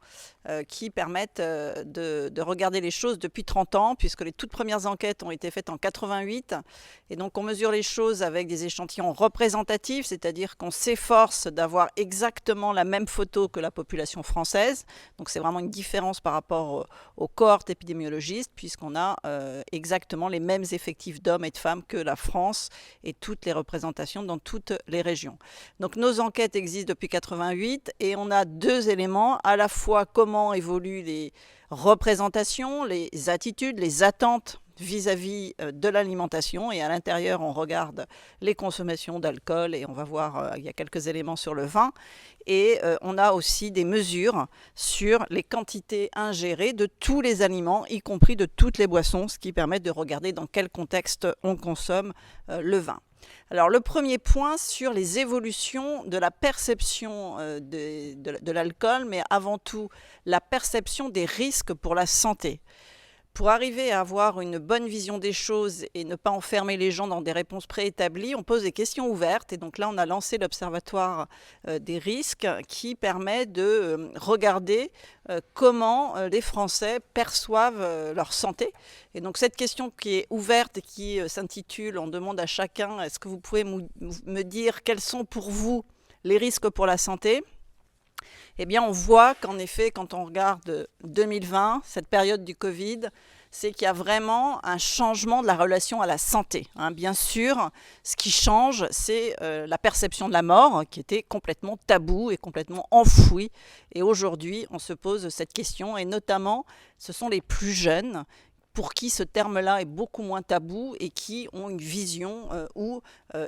qui permettent de regarder les choses depuis 30 ans, puisque les toutes premières enquêtes ont été faites en 88. Et donc on mesure les choses avec des échantillons représentatifs, c'est-à-dire qu'on s'efforce d'avoir exactement la même photo que la population française. Donc c'est vraiment une différence par rapport aux cohortes épidémiologistes, puisqu'on a exactement les mêmes effectifs d'hommes et de femmes que la France et toutes les représentations dans toutes les régions. Donc nos enquêtes existent depuis 88 et on a 2 éléments, à la fois comment évoluent les représentations, les attitudes, les attentes vis-à-vis de l'alimentation, et à l'intérieur on regarde les consommations d'alcool et on va voir, il y a quelques éléments sur le vin, et on a aussi des mesures sur les quantités ingérées de tous les aliments, y compris de toutes les boissons, ce qui permet de regarder dans quel contexte on consomme le vin. Alors le premier point sur les évolutions de la perception de l'alcool, mais avant tout la perception des risques pour la santé. Pour arriver à avoir une bonne vision des choses et ne pas enfermer les gens dans des réponses préétablies, on pose des questions ouvertes. Et donc là, on a lancé l'Observatoire des risques qui permet de regarder comment les Français perçoivent leur santé. Et donc cette question qui est ouverte et qui s'intitule « On demande à chacun, est-ce que vous pouvez me dire quels sont pour vous les risques pour la santé ?» Eh bien, on voit qu'en effet, quand on regarde 2020, cette période du Covid, c'est qu'il y a vraiment un changement de la relation à la santé. Bien sûr, ce qui change, c'est la perception de la mort, qui était complètement taboue et complètement enfouie. Et aujourd'hui, on se pose cette question, et notamment, ce sont les plus jeunes pour qui ce terme-là est beaucoup moins tabou et qui ont une vision où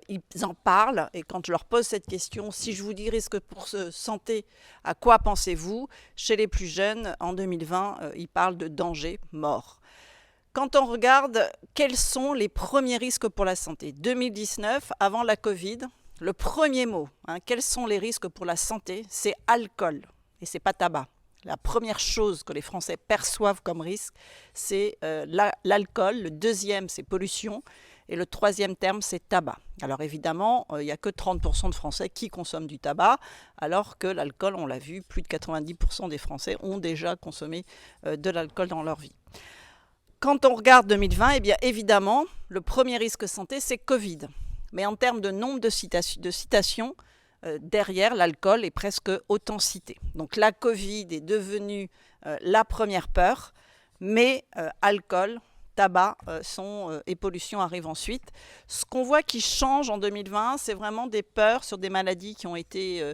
ils en parlent. Et quand je leur pose cette question, si je vous dis risque pour santé, à quoi pensez-vous? Chez les plus jeunes, en 2020, ils parlent de danger, mort. Quand on regarde quels sont les premiers risques pour la santé, 2019, avant la Covid, le premier mot, quels sont les risques pour la santé, c'est alcool et c'est pas tabac. La première chose que les Français perçoivent comme risque, c'est l'alcool. Le deuxième, c'est pollution. Et le troisième terme, c'est tabac. Alors évidemment, il n'y a que 30% de Français qui consomment du tabac, alors que l'alcool, on l'a vu, plus de 90% des Français ont déjà consommé de l'alcool dans leur vie. Quand on regarde 2020, eh bien évidemment, le premier risque santé, c'est Covid. Mais en termes de nombre de citations, derrière, l'alcool est presque autant cité. Donc la Covid est devenue la première peur, mais alcool, tabac et pollution arrivent ensuite. Ce qu'on voit qui change en 2020, c'est vraiment des peurs sur des maladies qui ont été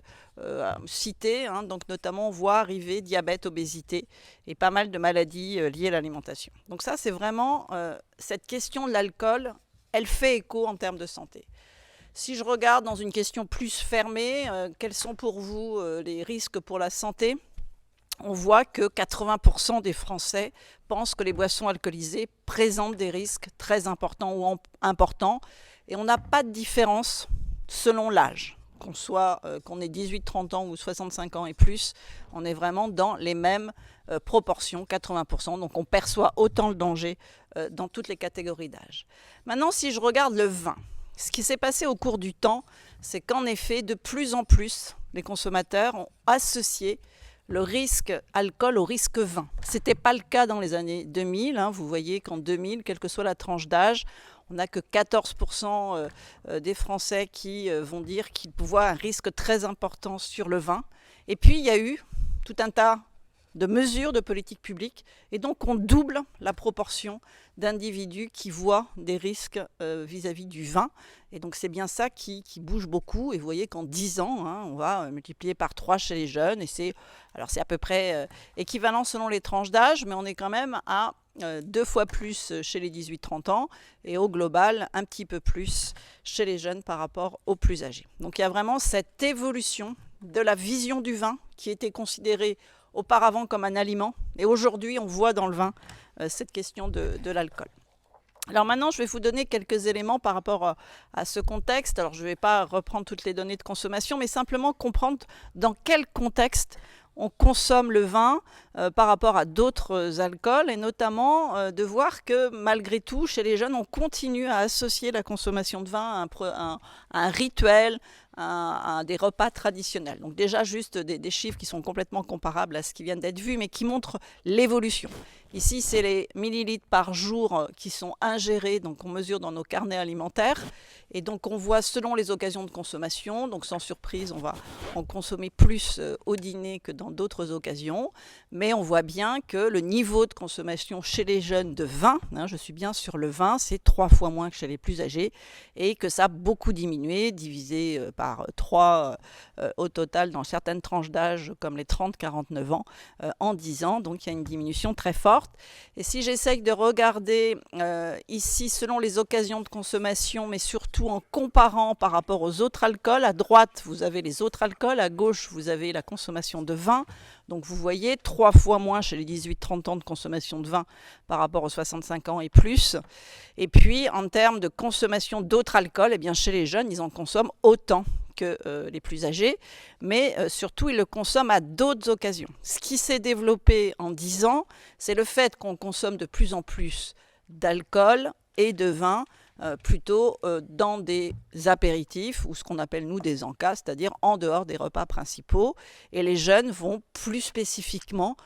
citées. Donc notamment, on voit arriver diabète, obésité et pas mal de maladies liées à l'alimentation. Donc ça, c'est vraiment cette question de l'alcool, elle fait écho en termes de santé. Si je regarde dans une question plus fermée, quels sont pour vous les risques pour la santé ? On voit que 80% des Français pensent que les boissons alcoolisées présentent des risques très importants ou importants. Et on n'a pas de différence selon l'âge. Qu'on ait 18-30 ans ou 65 ans et plus, on est vraiment dans les mêmes proportions, 80%. Donc on perçoit autant le danger dans toutes les catégories d'âge. Maintenant, si je regarde le vin, Ce qui s'est passé au cours du temps, c'est qu'en effet, de plus en plus, les consommateurs ont associé le risque alcool au risque vin. Ce n'était pas le cas dans les années 2000. Vous voyez qu'en 2000, quelle que soit la tranche d'âge, on n'a que 14% des Français qui vont dire qu'ils voient un risque très important sur le vin. Et puis, il y a eu tout un tas de mesures de politique publique, et donc on double la proportion d'individus qui voient des risques vis-à-vis du vin. Et donc c'est bien ça qui bouge beaucoup. Et vous voyez qu'en 10 ans, on va multiplier par 3 chez les jeunes. Et c'est à peu près équivalent selon les tranches d'âge, mais on est quand même à 2 fois plus chez les 18-30 ans, et au global, un petit peu plus chez les jeunes par rapport aux plus âgés. Donc il y a vraiment cette évolution de la vision du vin qui était considérée auparavant comme un aliment, et aujourd'hui on voit dans le vin cette question de l'alcool. Alors maintenant, je vais vous donner quelques éléments par rapport à ce contexte. Alors je ne vais pas reprendre toutes les données de consommation, mais simplement comprendre dans quel contexte on consomme le vin par rapport à d'autres alcools, et notamment de voir que malgré tout, chez les jeunes, on continue à associer la consommation de vin à un rituel, à des repas traditionnels. Donc déjà juste des chiffres qui sont complètement comparables à ce qui vient d'être vu, mais qui montrent l'évolution. Ici, c'est les millilitres par jour qui sont ingérés, donc on mesure dans nos carnets alimentaires. Et donc on voit selon les occasions de consommation, donc sans surprise, on va en consommer plus au dîner que dans d'autres occasions. Mais on voit bien que le niveau de consommation chez les jeunes de vin, je suis bien sur le vin, c'est 3 fois moins que chez les plus âgés, et que ça a beaucoup diminué, divisé par 3 au total dans certaines tranches d'âge comme les 30-49 ans en 10 ans. Donc il y a une diminution très forte. Et si j'essaye de regarder ici selon les occasions de consommation, mais surtout en comparant par rapport aux autres alcools, à droite vous avez les autres alcools, à gauche vous avez la consommation de vin. Donc vous voyez 3 fois moins chez les 18-30 ans de consommation de vin par rapport aux 65 ans et plus. Et puis en termes de consommation d'autres alcools, eh bien, chez les jeunes, ils en consomment autant que les plus âgés, mais surtout ils le consomment à d'autres occasions. Ce qui s'est développé en 10 ans, c'est le fait qu'on consomme de plus en plus d'alcool et de vin plutôt dans des apéritifs ou ce qu'on appelle nous des encas, c'est-à-dire en dehors des repas principaux. Et les jeunes vont plus spécifiquement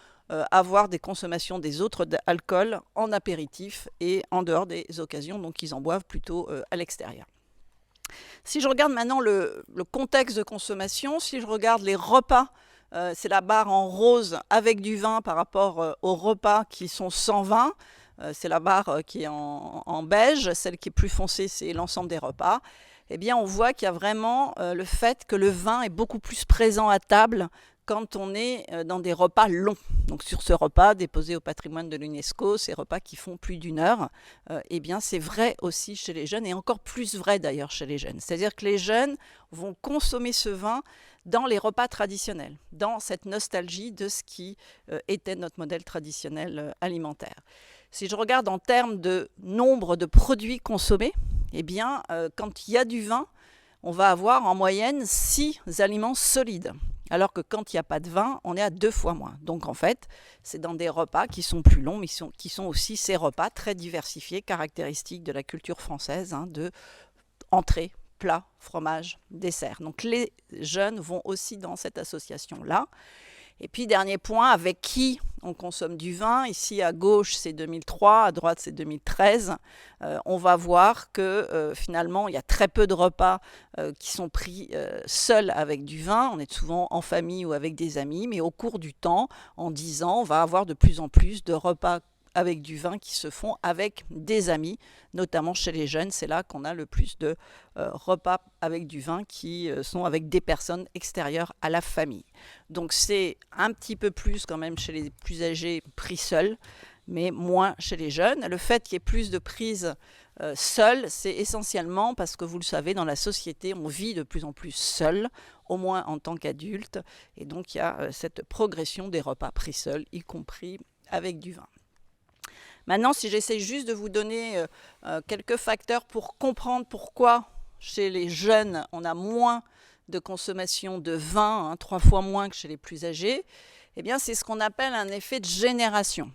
avoir des consommations des autres alcools en apéritif et en dehors des occasions, donc ils en boivent plutôt à l'extérieur. Si je regarde maintenant le contexte de consommation, si je regarde les repas, c'est la barre en rose avec du vin par rapport aux repas qui sont sans vin. C'est la barre qui est en beige, celle qui est plus foncée, c'est l'ensemble des repas. Eh bien, on voit qu'il y a vraiment le fait que le vin est beaucoup plus présent à table quand on est dans des repas longs. Donc sur ce repas déposé au patrimoine de l'UNESCO, ces repas qui font plus d'1 heure, eh bien c'est vrai aussi chez les jeunes, et encore plus vrai d'ailleurs chez les jeunes. C'est-à-dire que les jeunes vont consommer ce vin dans les repas traditionnels, dans cette nostalgie de ce qui était notre modèle traditionnel alimentaire. Si je regarde en termes de nombre de produits consommés, eh bien quand il y a du vin, on va avoir en moyenne 6 aliments solides. Alors que quand il n'y a pas de vin, on est à 2 fois moins. Donc en fait, c'est dans des repas qui sont plus longs, mais qui sont aussi ces repas très diversifiés, caractéristiques de la culture française, de entrée, plat, fromage, dessert. Donc les jeunes vont aussi dans cette association-là. Et puis dernier point, avec qui on consomme du vin. Ici à gauche c'est 2003, à droite c'est 2013. On va voir que finalement il y a très peu de repas qui sont pris seuls avec du vin. On est souvent en famille ou avec des amis, mais au cours du temps, en 10 ans, on va avoir de plus en plus de repas avec du vin qui se font avec des amis, notamment chez les jeunes. C'est là qu'on a le plus de repas avec du vin qui sont avec des personnes extérieures à la famille. Donc c'est un petit peu plus quand même chez les plus âgés pris seuls, mais moins chez les jeunes. Le fait qu'il y ait plus de prises seules, c'est essentiellement parce que vous le savez, dans la société, on vit de plus en plus seul, au moins en tant qu'adulte, et donc il y a cette progression des repas pris seuls, y compris avec du vin. Maintenant, si j'essaie juste de vous donner quelques facteurs pour comprendre pourquoi chez les jeunes, on a moins de consommation de vin, 3 fois moins que chez les plus âgés, eh bien, c'est ce qu'on appelle un effet de génération.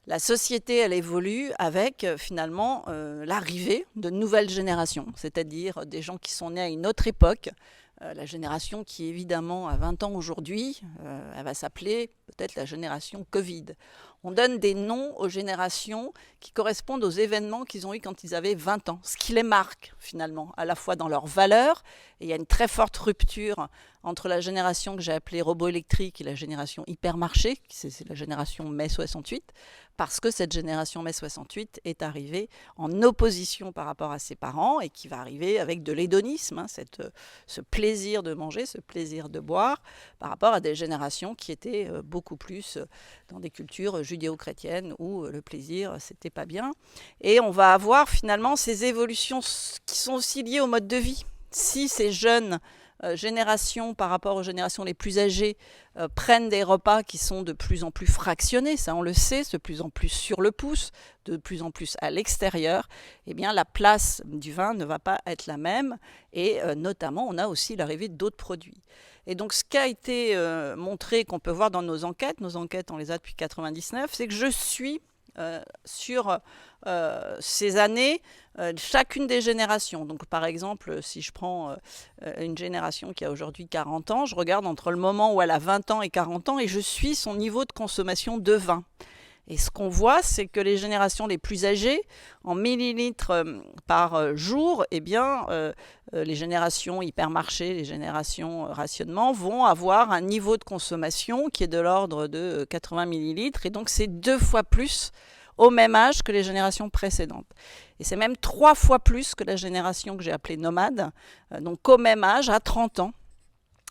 La société, elle évolue avec finalement l'arrivée de nouvelles générations, c'est-à-dire des gens qui sont nés à une autre époque. La génération qui, évidemment, a 20 ans aujourd'hui, elle va s'appeler peut-être la génération Covid. On donne des noms aux générations qui correspondent aux événements qu'ils ont eus quand ils avaient 20 ans, ce qui les marque finalement, à la fois dans leurs valeurs, et il y a une très forte rupture entre la génération que j'ai appelée robot électrique et la génération hypermarché, c'est la génération mai 68, parce que cette génération mai 68 est arrivée en opposition par rapport à ses parents et qui va arriver avec de l'hédonisme, ce plaisir de manger, ce plaisir de boire, par rapport à des générations qui étaient beaucoup plus dans des cultures judéo-chrétiennes où le plaisir, c'était pas bien. Et on va avoir finalement ces évolutions qui sont aussi liées au mode de vie. Si ces jeunes générations par rapport aux générations les plus âgées prennent des repas qui sont de plus en plus fractionnés, ça on le sait, de plus en plus sur le pouce, de plus en plus à l'extérieur, eh bien la place du vin ne va pas être la même et notamment on a aussi l'arrivée d'autres produits. Et donc ce qui a été montré, qu'on peut voir dans nos enquêtes on les a depuis 1999, c'est que je suis sur ces années, chacune des générations. Donc par exemple, si je prends une génération qui a aujourd'hui 40 ans, je regarde entre le moment où elle a 20 ans et 40 ans et je suis son niveau de consommation de vin. Et ce qu'on voit, c'est que les générations les plus âgées, en millilitres par jour, eh bien, les générations hypermarché, les générations rationnement vont avoir un niveau de consommation qui est de l'ordre de 80 millilitres. Et donc, c'est 2 fois plus au même âge que les générations précédentes. Et c'est même 3 fois plus que la génération que j'ai appelée nomade. Donc, au même âge, à 30 ans,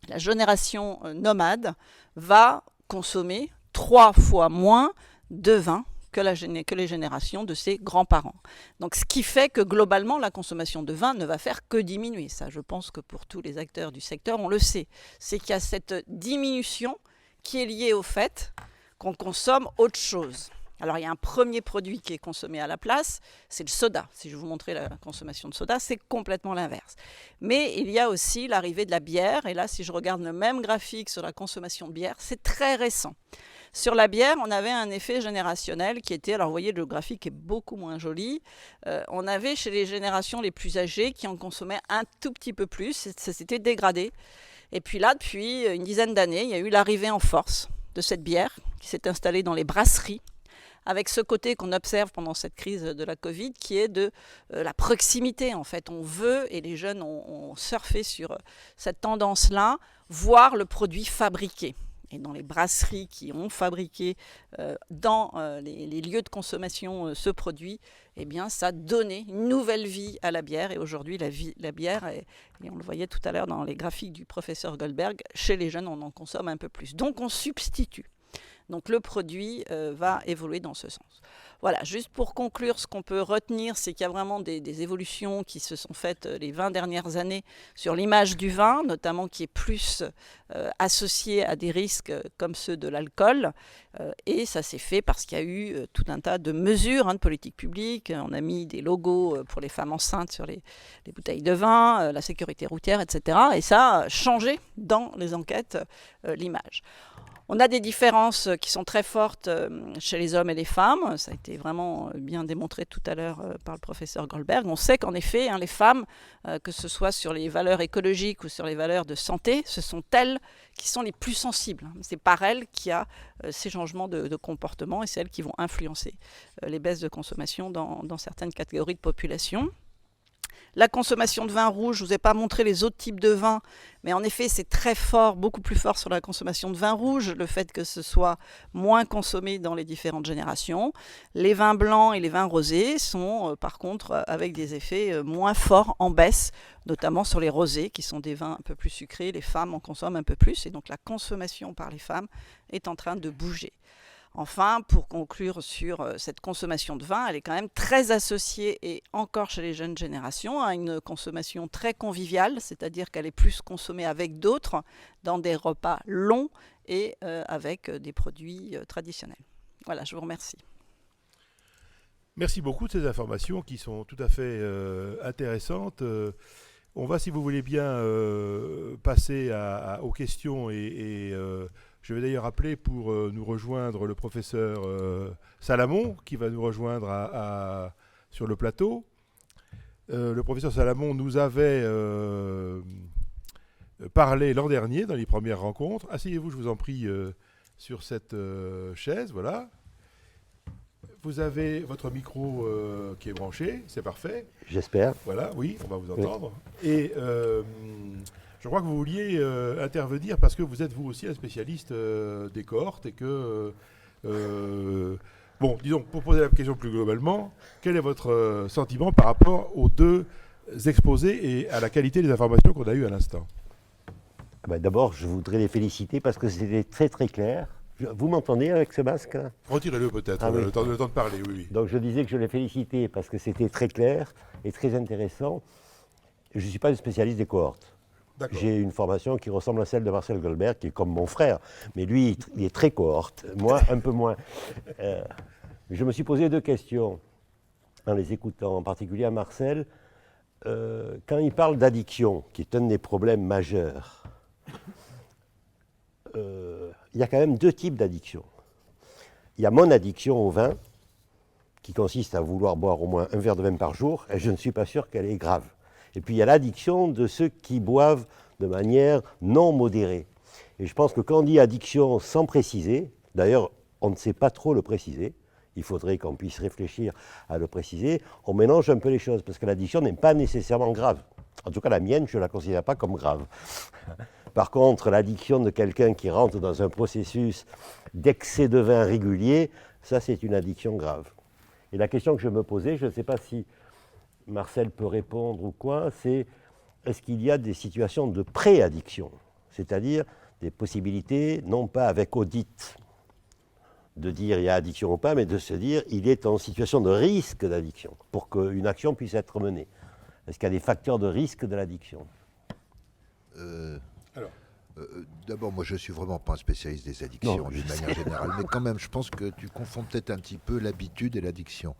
la génération nomade va consommer 3 fois moins de vin que les générations de ses grands-parents. Donc, ce qui fait que globalement, la consommation de vin ne va faire que diminuer. Ça, je pense que pour tous les acteurs du secteur, on le sait. C'est qu'il y a cette diminution qui est liée au fait qu'on consomme autre chose. Alors, il y a un premier produit qui est consommé à la place, c'est le soda. Si je vous montrais la consommation de soda, c'est complètement l'inverse. Mais il y a aussi l'arrivée de la bière. Et là, si je regarde le même graphique sur la consommation de bière, c'est très récent. Sur la bière, on avait un effet générationnel qui était, alors vous voyez, le graphique est beaucoup moins joli. On avait chez les générations les plus âgées qui en consommaient un tout petit peu plus, ça s'était dégradé. Et puis là, depuis une dizaine d'années, il y a eu l'arrivée en force de cette bière qui s'est installée dans les brasseries, avec ce côté qu'on observe pendant cette crise de la Covid, qui est de la proximité. En fait, on veut, et les jeunes ont surfé sur cette tendance-là, voir le produit fabriqué. Et dans les brasseries qui ont fabriqué dans les lieux de consommation ce produit, eh bien, ça a donné une nouvelle vie à la bière. Et aujourd'hui, la bière, et on le voyait tout à l'heure dans les graphiques du professeur Goldberg, chez les jeunes, on en consomme un peu plus. Donc, on substitue. Donc le produit va évoluer dans ce sens. Voilà, juste pour conclure, ce qu'on peut retenir, c'est qu'il y a vraiment des évolutions qui se sont faites les 20 dernières années sur l'image du vin, notamment qui est plus associée à des risques comme ceux de l'alcool. Et ça s'est fait parce qu'il y a eu tout un tas de mesures de politique publique. On a mis des logos pour les femmes enceintes sur les bouteilles de vin, la sécurité routière, etc. Et ça a changé dans les enquêtes l'image. On a des différences qui sont très fortes chez les hommes et les femmes. Ça a été vraiment bien démontré tout à l'heure par le professeur Goldberg. On sait qu'en effet, les femmes, que ce soit sur les valeurs écologiques ou sur les valeurs de santé, ce sont elles qui sont les plus sensibles. C'est par elles qu'il y a ces changements de comportement et c'est elles qui vont influencer les baisses de consommation dans certaines catégories de population. La consommation de vin rouge, je ne vous ai pas montré les autres types de vins, mais en effet, c'est très fort, beaucoup plus fort sur la consommation de vin rouge, le fait que ce soit moins consommé dans les différentes générations. Les vins blancs et les vins rosés sont, par contre, avec des effets moins forts en baisse, notamment sur les rosés, qui sont des vins un peu plus sucrés. Les femmes en consomment un peu plus, et donc la consommation par les femmes est en train de bouger. Enfin, pour conclure sur cette consommation de vin, elle est quand même très associée, et encore chez les jeunes générations, à une consommation très conviviale, c'est-à-dire qu'elle est plus consommée avec d'autres, dans des repas longs et avec des produits traditionnels. Voilà, je vous remercie. Merci beaucoup de ces informations qui sont tout à fait intéressantes. On va, si vous voulez bien, passer aux questions et Je vais d'ailleurs appeler pour nous rejoindre le professeur Salamon, qui va nous rejoindre sur le plateau. Le professeur Salamon nous avait parlé l'an dernier dans les premières rencontres. Asseyez-vous, je vous en prie, sur cette chaise, voilà. Vous avez votre micro qui est branché, c'est parfait. J'espère. Voilà, oui, on va vous entendre. Oui. Et je crois que vous vouliez intervenir parce que vous êtes vous aussi un spécialiste des cohortes et que... bon, disons, pour poser la question plus globalement, quel est votre sentiment par rapport aux deux exposés et à la qualité des informations qu'on a eues à l'instant? D'abord, je voudrais les féliciter parce que c'était très très clair. Vous m'entendez avec ce masque là? Retirez-le peut-être, oui. le temps de parler, oui. Donc je disais que je les félicitais parce que c'était très clair et très intéressant. Je ne suis pas un spécialiste des cohortes. J'ai une formation qui ressemble à celle de Marcel Goldberg, qui est comme mon frère, mais lui, il est très cohorte, moi un peu moins. Je me suis posé deux questions en les écoutant, en particulier à Marcel. Quand il parle d'addiction, qui est un des problèmes majeurs, il y a quand même deux types d'addiction. Il y a mon addiction au vin, qui consiste à vouloir boire au moins un verre de vin par jour, et je ne suis pas sûr qu'elle est grave. Et puis il y a l'addiction de ceux qui boivent de manière non modérée. Et je pense que quand on dit addiction sans préciser, d'ailleurs on ne sait pas trop le préciser, il faudrait qu'on puisse réfléchir à le préciser, on mélange un peu les choses, parce que l'addiction n'est pas nécessairement grave. En tout cas la mienne, je ne la considère pas comme grave. Par contre, l'addiction de quelqu'un qui rentre dans un processus d'excès de vin régulier, ça c'est une addiction grave. Et la question que je me posais, je ne sais pas si Marcel peut répondre ou quoi, c'est est-ce qu'il y a des situations de pré-addiction, c'est-à-dire des possibilités, non pas avec audit, de dire il y a addiction ou pas, mais de se dire il est en situation de risque d'addiction pour qu'une action puisse être menée. Est-ce qu'il y a des facteurs de risque de l'addiction? D'abord, moi je ne suis vraiment pas un spécialiste des addictions d'une manière générale, mais quand même je pense que tu confonds peut-être un petit peu l'habitude et l'addiction.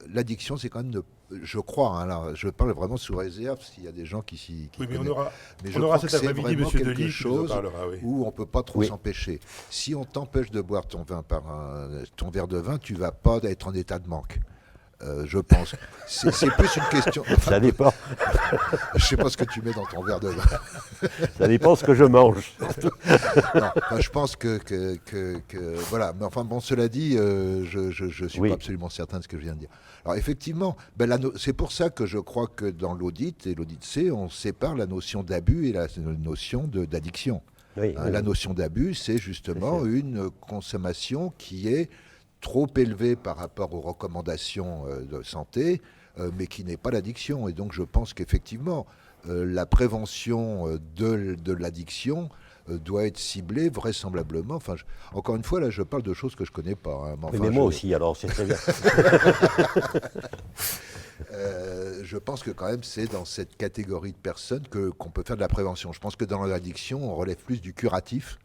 L'addiction, c'est quand même, je crois, hein, là, je parle vraiment sous réserve s'il y a des gens qui oui, mais mais on aura cet après-midi M. Delis qui nous en parlera, oui. Où on ne peut pas trop s'empêcher. Si on t'empêche de boire ton verre de vin, tu ne vas pas être en état de manque. Je pense. C'est plus une question... Ça dépend. Je ne sais pas ce que tu mets dans ton verre de vin. Ça dépend ce que je mange. Non, je pense que voilà. Mais enfin bon, cela dit, je ne suis pas absolument certain de ce que je viens de dire. Alors effectivement, c'est pour ça que je crois que dans l'audit et l'audit C, on sépare la notion d'abus et la notion d'addiction. La notion d'abus, c'est justement une consommation qui est trop élevé par rapport aux recommandations de santé, mais qui n'est pas l'addiction. Et donc je pense qu'effectivement, la prévention de l'addiction doit être ciblée vraisemblablement. Enfin, encore une fois, là, je parle de choses que je ne connais pas. Hein, mais moi aussi, alors c'est très bien. Je pense que quand même, c'est dans cette catégorie de personnes qu'on peut faire de la prévention. Je pense que dans l'addiction, on relève plus du curatif.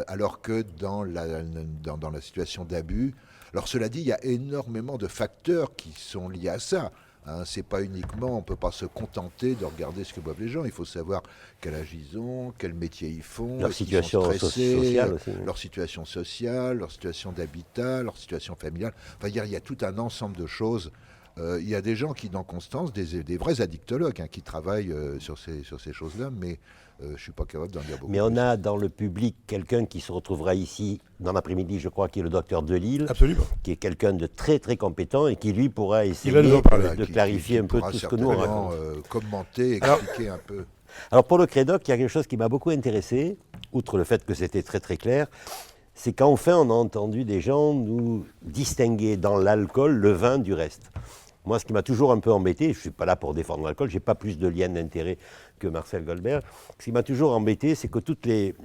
Alors que dans la situation d'abus, alors cela dit, il y a énormément de facteurs qui sont liés à ça. Hein, c'est pas uniquement, on ne peut pas se contenter de regarder ce que boivent les gens. Il faut savoir quel âge ils ont, quel métier ils font, leur situation sociale aussi. Leur situation sociale, leur situation d'habitat, leur situation familiale. Enfin, il y a tout un ensemble de choses. Il y a des gens qui, dans Constance, des vrais addictologues qui travaillent sur ces choses-là, mais je ne suis pas capable d'en dire beaucoup. Mais on a dans le public quelqu'un qui se retrouvera ici dans l'après-midi, je crois, qui est le docteur Delisle. Absolument. Qui est quelqu'un de très très compétent et qui lui pourra essayer de clarifier un peu tout ce que nous on raconte. Commenter, expliquer un peu. Alors pour le Crédoc, il y a quelque chose qui m'a beaucoup intéressé, outre le fait que c'était très très clair, c'est qu'enfin on a entendu des gens nous distinguer dans l'alcool le vin du reste. Moi, ce qui m'a toujours un peu embêté, je ne suis pas là pour défendre l'alcool, je n'ai pas plus de lien d'intérêt que Marcel Goldberg. Ce qui m'a toujours embêté, c'est que toutes les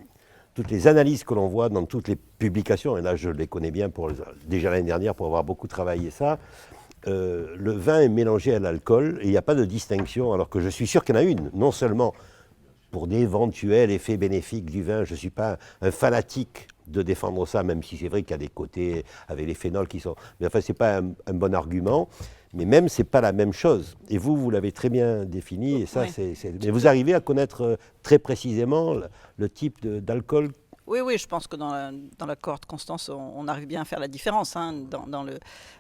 analyses que l'on voit dans toutes les publications, et là je les connais bien déjà l'année dernière pour avoir beaucoup travaillé ça, le vin est mélangé à l'alcool et il n'y a pas de distinction, alors que je suis sûr qu'il y en a une, non seulement pour d'éventuels effets bénéfiques du vin, je ne suis pas un fanatique de défendre ça, même si c'est vrai qu'il y a des côtés avec les phénols qui sont... Mais enfin, ce n'est pas un bon argument. Mais même, ce n'est pas la même chose. Et vous l'avez très bien défini. Et ça, mais vous arrivez à connaître très précisément le type d'alcool Oui, je pense que dans l'accord de Constance, on arrive bien à faire la différence. Hein,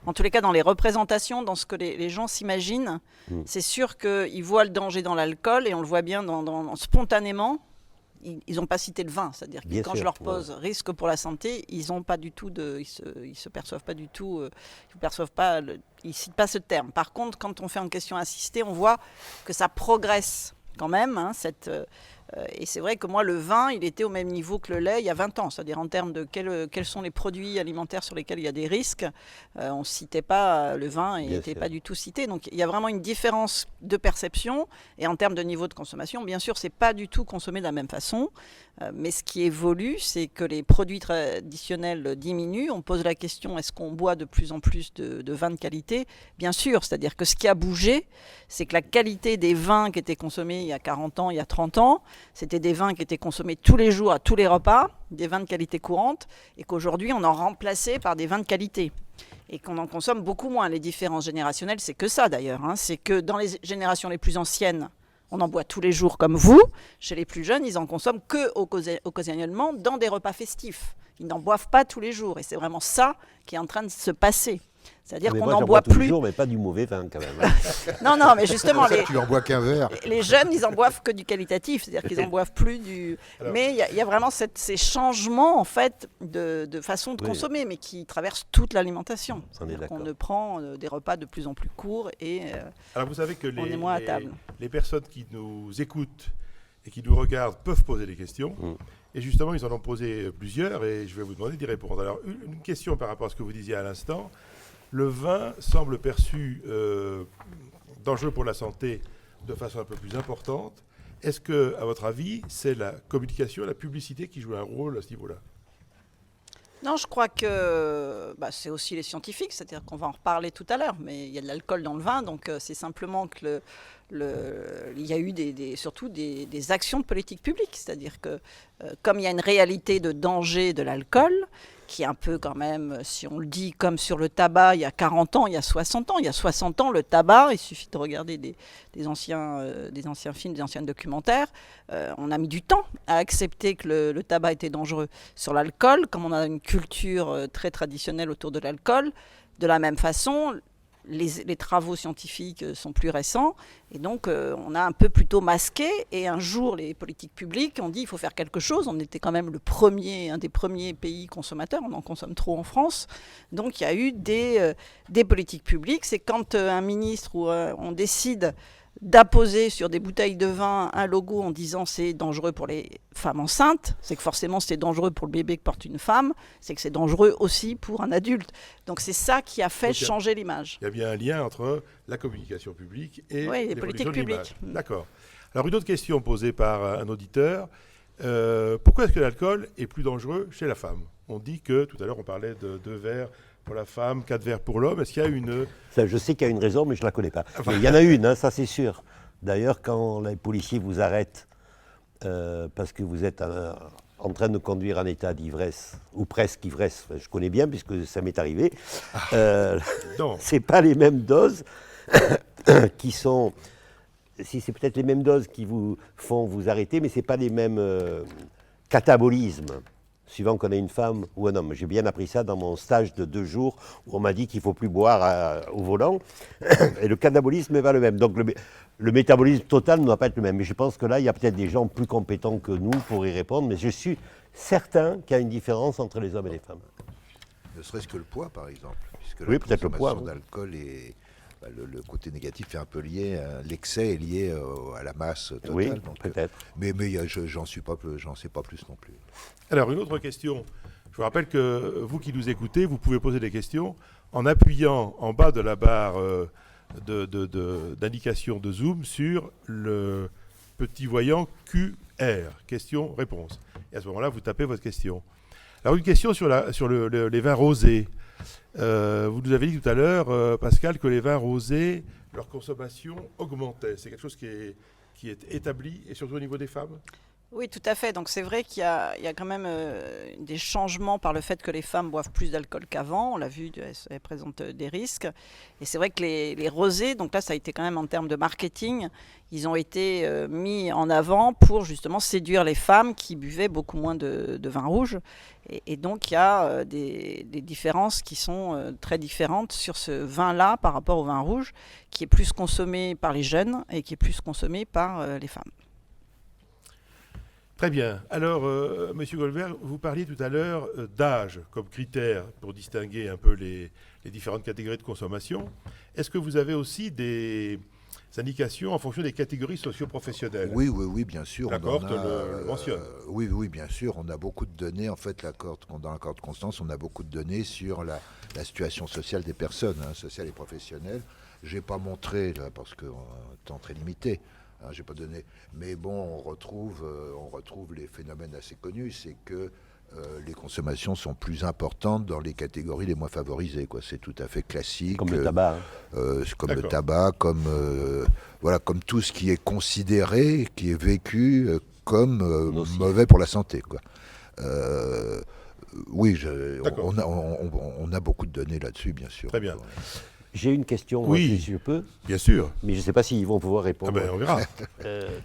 en tous les cas, dans les représentations, dans ce que les gens s'imaginent, c'est sûr qu'ils voient le danger dans l'alcool et on le voit bien spontanément. Ils n'ont pas cité le vin, c'est-à-dire que quand je leur pose risque pour la santé, ils se perçoivent pas du tout, ils citent pas ce terme. Par contre, quand on fait en question assistée, on voit que ça progresse quand même. Hein, et c'est vrai que moi, le vin, il était au même niveau que le lait il y a 20 ans. C'est-à-dire en termes de quels sont les produits alimentaires sur lesquels il y a des risques, on ne citait pas le vin et n'était pas du tout cité. Donc il y a vraiment une différence de perception. Et en termes de niveau de consommation, bien sûr, ce n'est pas du tout consommé de la même façon. Mais ce qui évolue, c'est que les produits traditionnels diminuent. On pose la question, est-ce qu'on boit de plus en plus de vins de qualité ? Bien sûr, c'est-à-dire que ce qui a bougé, c'est que la qualité des vins qui étaient consommés il y a 40 ans, il y a 30 ans, c'était des vins qui étaient consommés tous les jours à tous les repas, des vins de qualité courante, et qu'aujourd'hui, on en remplaçait par des vins de qualité. Et qu'on en consomme beaucoup moins. Les différences générationnelles, c'est que ça d'ailleurs. Hein. C'est que dans les générations les plus anciennes, on en boit tous les jours comme vous. Chez les plus jeunes, ils en consomment que occasionnellement dans des repas festifs. Ils n'en boivent pas tous les jours. Et c'est vraiment ça qui est en train de se passer. C'est-à-dire qu'on n'en boit plus. Jours, mais pas du mauvais vin quand même. Non, mais justement, tu en bois qu'un verre. Les jeunes, ils en boivent que du qualitatif, c'est-à-dire qu'ils en boivent plus du. Alors, mais il y a vraiment ces changements en fait de façon de consommer, mais qui traversent toute l'alimentation. C'est-à-dire qu'on ne prend des repas de plus en plus courts et alors vous savez que on est moins à table. Les personnes qui nous écoutent et qui nous regardent peuvent poser des questions. Et justement, ils en ont posé plusieurs et je vais vous demander d'y répondre. Alors, une question par rapport à ce que vous disiez à l'instant. Le vin semble perçu dangereux pour la santé de façon un peu plus importante. Est-ce que, à votre avis, c'est la communication, la publicité qui joue un rôle à ce niveau-là ? Non, je crois que c'est aussi les scientifiques, c'est-à-dire qu'on va en reparler tout à l'heure, mais il y a de l'alcool dans le vin, donc c'est simplement que il y a eu surtout des actions de politique publique, c'est-à-dire que comme il y a une réalité de danger de l'alcool, qui est un peu quand même, si on le dit comme sur le tabac, il y a 40 ans, il y a 60 ans. Il y a 60 ans, le tabac, il suffit de regarder des anciens films, des anciens documentaires, on a mis du temps à accepter que le tabac était dangereux. Sur l'alcool, comme on a une culture très traditionnelle autour de l'alcool, de la même façon, les travaux scientifiques sont plus récents et donc on a un peu plutôt masqué et un jour les politiques publiques ont dit il faut faire quelque chose. On était quand même un des premiers pays consommateurs, on en consomme trop en France, donc il y a eu des politiques publiques. C'est quand un ministre ou on décide d'apposer sur des bouteilles de vin un logo en disant c'est dangereux pour les femmes enceintes, c'est que forcément c'est dangereux pour le bébé que porte une femme, c'est que c'est dangereux aussi pour un adulte. Donc c'est ça qui a fait changer l'image. Il y a bien un lien entre la communication publique et les politiques publiques. D'accord. Alors une autre question posée par un auditeur, pourquoi est-ce que l'alcool est plus dangereux chez la femme ? On dit que, tout à l'heure on parlait de 2 verres pour la femme, 4 verres pour l'homme. Est-ce qu'il y a une... Ça, je sais qu'il y a une raison, mais je ne la connais pas. Mais il y en a une, hein, ça c'est sûr. D'ailleurs, quand les policiers vous arrêtent parce que vous êtes en train de conduire en état d'ivresse, ou presque ivresse, je connais bien puisque ça m'est arrivé, c'est pas les mêmes doses qui sont... Si c'est peut-être les mêmes doses qui vous font vous arrêter, mais ce n'est pas les mêmes catabolismes. Suivant qu'on ait une femme ou un homme. J'ai bien appris ça dans mon stage de 2 jours où on m'a dit qu'il ne faut plus boire au volant. Et le catabolisme n'est pas le même. Donc le métabolisme total ne doit pas être le même. Mais je pense que là, il y a peut-être des gens plus compétents que nous pour y répondre. Mais je suis certain qu'il y a une différence entre les hommes et les femmes. Ne serait-ce que le poids, par exemple. Puisque oui, peut-être le poids. D'alcool et le côté négatif est un peu lié, l'excès est lié à la masse totale. Oui, donc, peut-être. Mais j'en sais pas plus non plus. Alors, une autre question. Je vous rappelle que vous qui nous écoutez, vous pouvez poser des questions en appuyant en bas de la barre d'indication de Zoom sur le petit voyant QR, question-réponse. Et à ce moment-là, vous tapez votre question. Alors, une question sur les vins rosés. Vous nous avez dit tout à l'heure, Pascal, que les vins rosés, leur consommation augmentait. C'est quelque chose qui est établi, et surtout au niveau des femmes ? Oui, tout à fait. Donc c'est vrai qu'il y a quand même des changements par le fait que les femmes boivent plus d'alcool qu'avant. On l'a vu, elles présentent des risques. Et c'est vrai que les rosés, donc là ça a été quand même en termes de marketing, ils ont été mis en avant pour justement séduire les femmes qui buvaient beaucoup moins de vin rouge. Et donc il y a des différences qui sont très différentes sur ce vin-là par rapport au vin rouge, qui est plus consommé par les jeunes et qui est plus consommé par les femmes. Très bien. Alors, Monsieur Goldberg, vous parliez tout à l'heure d'âge comme critère pour distinguer un peu les différentes catégories de consommation. Est-ce que vous avez aussi des indications en fonction des catégories socio-professionnelles? Oui, bien sûr. La cohorte le mentionne. Oui, bien sûr. On a beaucoup de données. En fait, dans la cohorte Constance, on a beaucoup de données sur la situation sociale des personnes, sociale et professionnelle. Je n'ai pas montré, là, parce que temps très limité. J'ai pas donné, mais bon, on retrouve les phénomènes assez connus, c'est que les consommations sont plus importantes dans les catégories les moins favorisées, quoi. C'est tout à fait classique. Comme le tabac. Comme le tabac, comme tout ce qui est considéré, qui est vécu comme mauvais pour la santé, quoi. Oui, on a beaucoup de données là-dessus, bien sûr. Très bien. J'ai une question, oui, si je peux. Bien sûr. Mais je ne sais pas s'ils vont pouvoir répondre. On verra.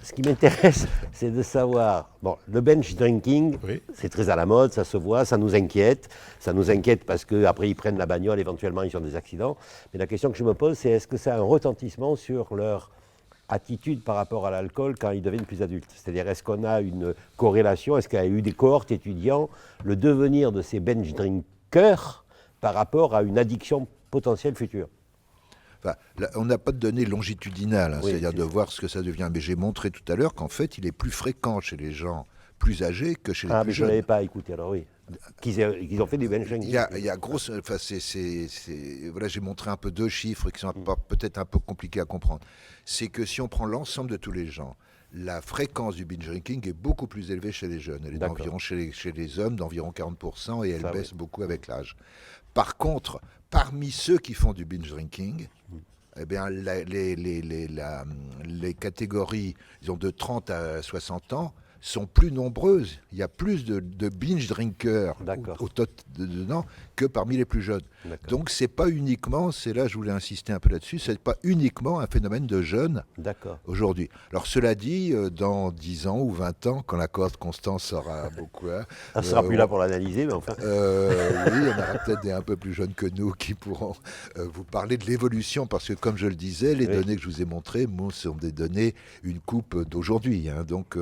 Ce qui m'intéresse, c'est de savoir, le bench drinking, oui, c'est très à la mode, ça se voit, ça nous inquiète. Ça nous inquiète parce qu'après, ils prennent la bagnole, éventuellement, ils ont des accidents. Mais la question que je me pose, c'est est-ce que ça a un retentissement sur leur attitude par rapport à l'alcool quand ils deviennent plus adultes? C'est-à-dire, est-ce qu'on a une corrélation, est-ce qu'il y a eu des cohortes étudiants, le devenir de ces bench drinkers par rapport à une addiction potentielle future? Enfin, là, on n'a pas de données longitudinales, Oui, c'est-à-dire de voir ce que ça devient. Mais j'ai montré tout à l'heure qu'en fait, il est plus fréquent chez les gens plus âgés que chez les plus mais je ne jeunes. l'avais pas écouté, alors oui. Qu'ils ont fait du bench drinking. Il y a grosse. Enfin, voilà, j'ai montré un peu deux chiffres qui sont peut-être un peu compliqués à comprendre. C'est que si on prend l'ensemble de tous les gens, la fréquence du binge drinking est beaucoup plus élevée chez les jeunes. Elle est d'environ chez les hommes d'environ 40% et elle baisse beaucoup avec l'âge. Par contre, parmi ceux qui font du binge drinking, eh bien, les catégories disons, de 30 à 60 ans sont plus nombreuses. Il y a plus de binge drinkers dedans que parmi les plus jeunes. Donc c'est pas uniquement, c'est là je voulais insister un peu là-dessus, c'est pas uniquement un phénomène de jeunes aujourd'hui. Alors cela dit, dans 10 ans ou 20 ans, quand la cohorte Constance sera beaucoup... Elle ne sera plus là pour l'analyser, mais enfin... oui, il y en aura peut-être des un peu plus jeunes que nous qui pourront vous parler de l'évolution, parce que comme je le disais, les données que je vous ai montrées sont des données, une coupe d'aujourd'hui. Donc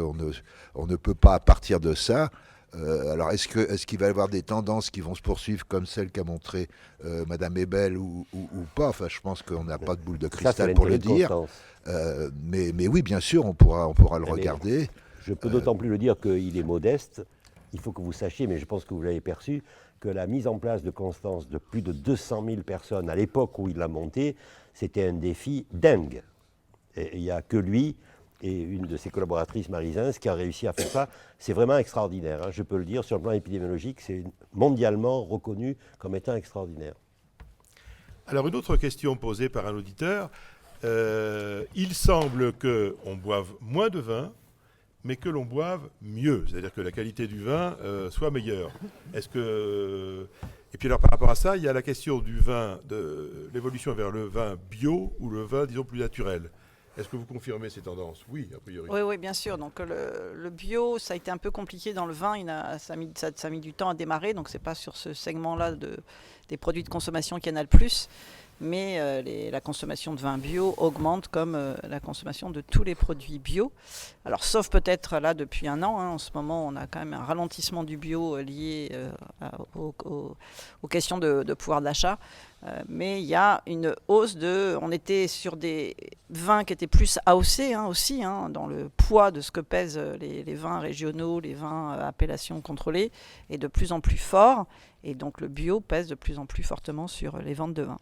on ne peut pas, à partir de ça... alors, est-ce qu'il va y avoir des tendances qui vont se poursuivre comme celle qu'a montré Madame Ebel ou pas? Enfin, je pense qu'on n'a pas de boule de cristal pour le dire. Mais oui, bien sûr, on pourra le regarder. Je peux d'autant plus le dire qu'il est modeste. Il faut que vous sachiez, mais je pense que vous l'avez perçu, que la mise en place de Constance de plus de 200 000 personnes à l'époque où il l'a montée, c'était un défi dingue. Et il n'y a que lui... et une de ses collaboratrices, Marie-Zins, qui a réussi à faire ça. C'est vraiment extraordinaire, je peux le dire, sur le plan épidémiologique, c'est mondialement reconnu comme étant extraordinaire. Alors, une autre question posée par un auditeur. Il semble qu'on boive moins de vin, mais que l'on boive mieux, c'est-à-dire que la qualité du vin soit meilleure. Est-ce que... Et puis alors, par rapport à ça, il y a la question du vin, de l'évolution vers le vin bio ou le vin, disons, plus naturel. Est-ce que vous confirmez ces tendances? Oui, a priori. Oui, bien sûr. Donc le bio, ça a été un peu compliqué dans le vin. Ça a mis du temps à démarrer. Donc c'est pas sur ce segment-là des produits de consommation qu'il y en a le plus. Mais la consommation de vin bio augmente comme la consommation de tous les produits bio. Alors sauf peut-être là depuis un an. En ce moment, on a quand même un ralentissement du bio lié aux questions de pouvoir d'achat. Mais il y a une hausse on était sur des vins qui étaient plus AOC aussi, dans le poids de ce que pèsent les vins régionaux, les vins appellations contrôlées, et de plus en plus fort. Et donc le bio pèse de plus en plus fortement sur les ventes de vin.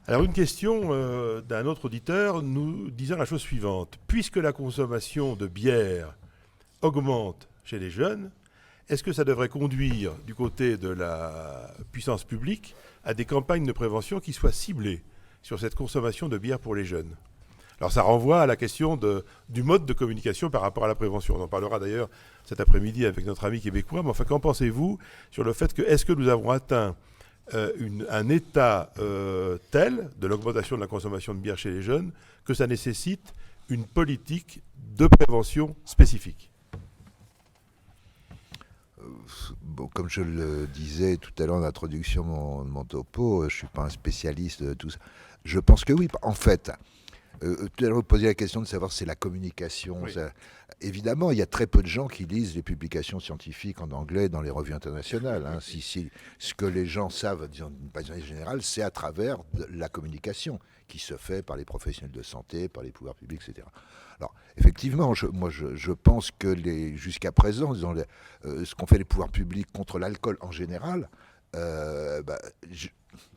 Alors une question d'un autre auditeur nous disant la chose suivante. Puisque la consommation de bière augmente chez les jeunes, est-ce que ça devrait conduire du côté de la puissance publique à des campagnes de prévention qui soient ciblées sur cette consommation de bière pour les jeunes? Alors ça renvoie à la question du mode de communication par rapport à la prévention. On en parlera d'ailleurs cet après-midi avec notre ami québécois. Mais enfin, qu'en pensez-vous sur le fait que est-ce que nous avons atteint un état tel de l'augmentation de la consommation de bière chez les jeunes que ça nécessite une politique de prévention spécifique? Bon, comme je le disais tout à l'heure en introduction de mon topo, je ne suis pas un spécialiste de tout ça. Je pense que oui. En fait, tout à l'heure, vous posiez la question de savoir si c'est la communication. Oui. Évidemment, il y a très peu de gens qui lisent les publications scientifiques en anglais dans les revues internationales. Hein. Ce que les gens savent, disons, d'une manière générale, c'est à travers la communication qui se fait par les professionnels de santé, par les pouvoirs publics, etc. Alors, effectivement, je pense que jusqu'à présent, disons, ce qu'ont fait les pouvoirs publics contre l'alcool en général,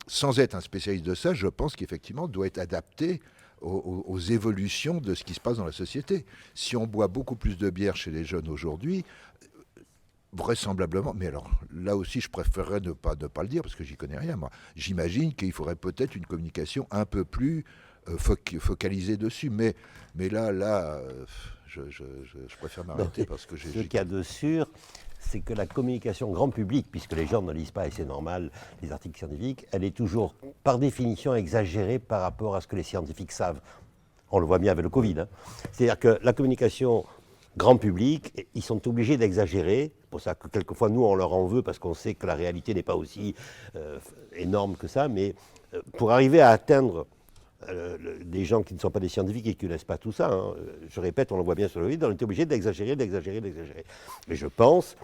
sans être un spécialiste de ça, je pense qu'effectivement, doit être adapté aux évolutions de ce qui se passe dans la société. Si on boit beaucoup plus de bière chez les jeunes aujourd'hui, vraisemblablement, mais alors là aussi je préférerais ne pas le dire parce que j'y connais rien, moi. J'imagine qu'il faudrait peut-être une communication un peu plus focalisée dessus, mais là, je préfère m'arrêter parce que Ce qu'il y a de sûr, c'est que la communication grand public, puisque les gens ne lisent pas, et c'est normal, les articles scientifiques, elle est toujours, par définition, exagérée par rapport à ce que les scientifiques savent. On le voit bien avec le Covid. Hein. C'est-à-dire que la communication grand public, ils sont obligés d'exagérer. C'est pour ça que quelquefois, nous, on leur en veut, parce qu'on sait que la réalité n'est pas aussi énorme que ça. Mais pour arriver à atteindre des gens qui ne sont pas des scientifiques et qui ne laissent pas tout ça, hein, je répète, on le voit bien sur le vide, on est obligé d'exagérer. Mais je pense,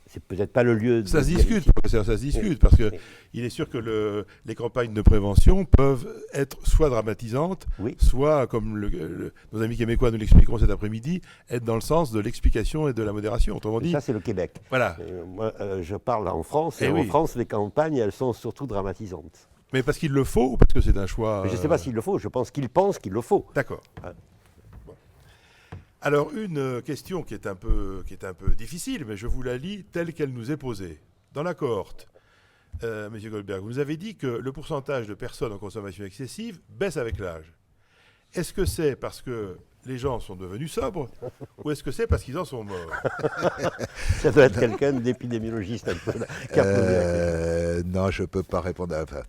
c'est peut-être pas le lieu... Ça se discute, professeur, ça se discute, parce qu'il est sûr que les campagnes de prévention peuvent être soit dramatisantes, soit, comme nos amis québécois nous l'expliqueront cet après-midi, être dans le sens de l'explication et de la modération. Autrement dit... Ça, c'est le Québec. Voilà. Moi, je parle en France, et en France, les campagnes, elles sont surtout dramatisantes. Mais parce qu'il le faut ou parce que c'est un choix... Mais je ne sais pas s'il le faut, je pense qu'il pense qu'il le faut. D'accord. Ouais. Bon. Alors, une question qui est un peu difficile, mais je vous la lis telle qu'elle nous est posée. Dans la cohorte, M. Goldberg, vous nous avez dit que le pourcentage de personnes en consommation excessive baisse avec l'âge. Est-ce que c'est parce que les gens sont devenus sobres ou est-ce que c'est parce qu'ils en sont morts? Ça doit être quelqu'un d'épidémiologiste un peu. Non, je ne peux pas répondre à ça.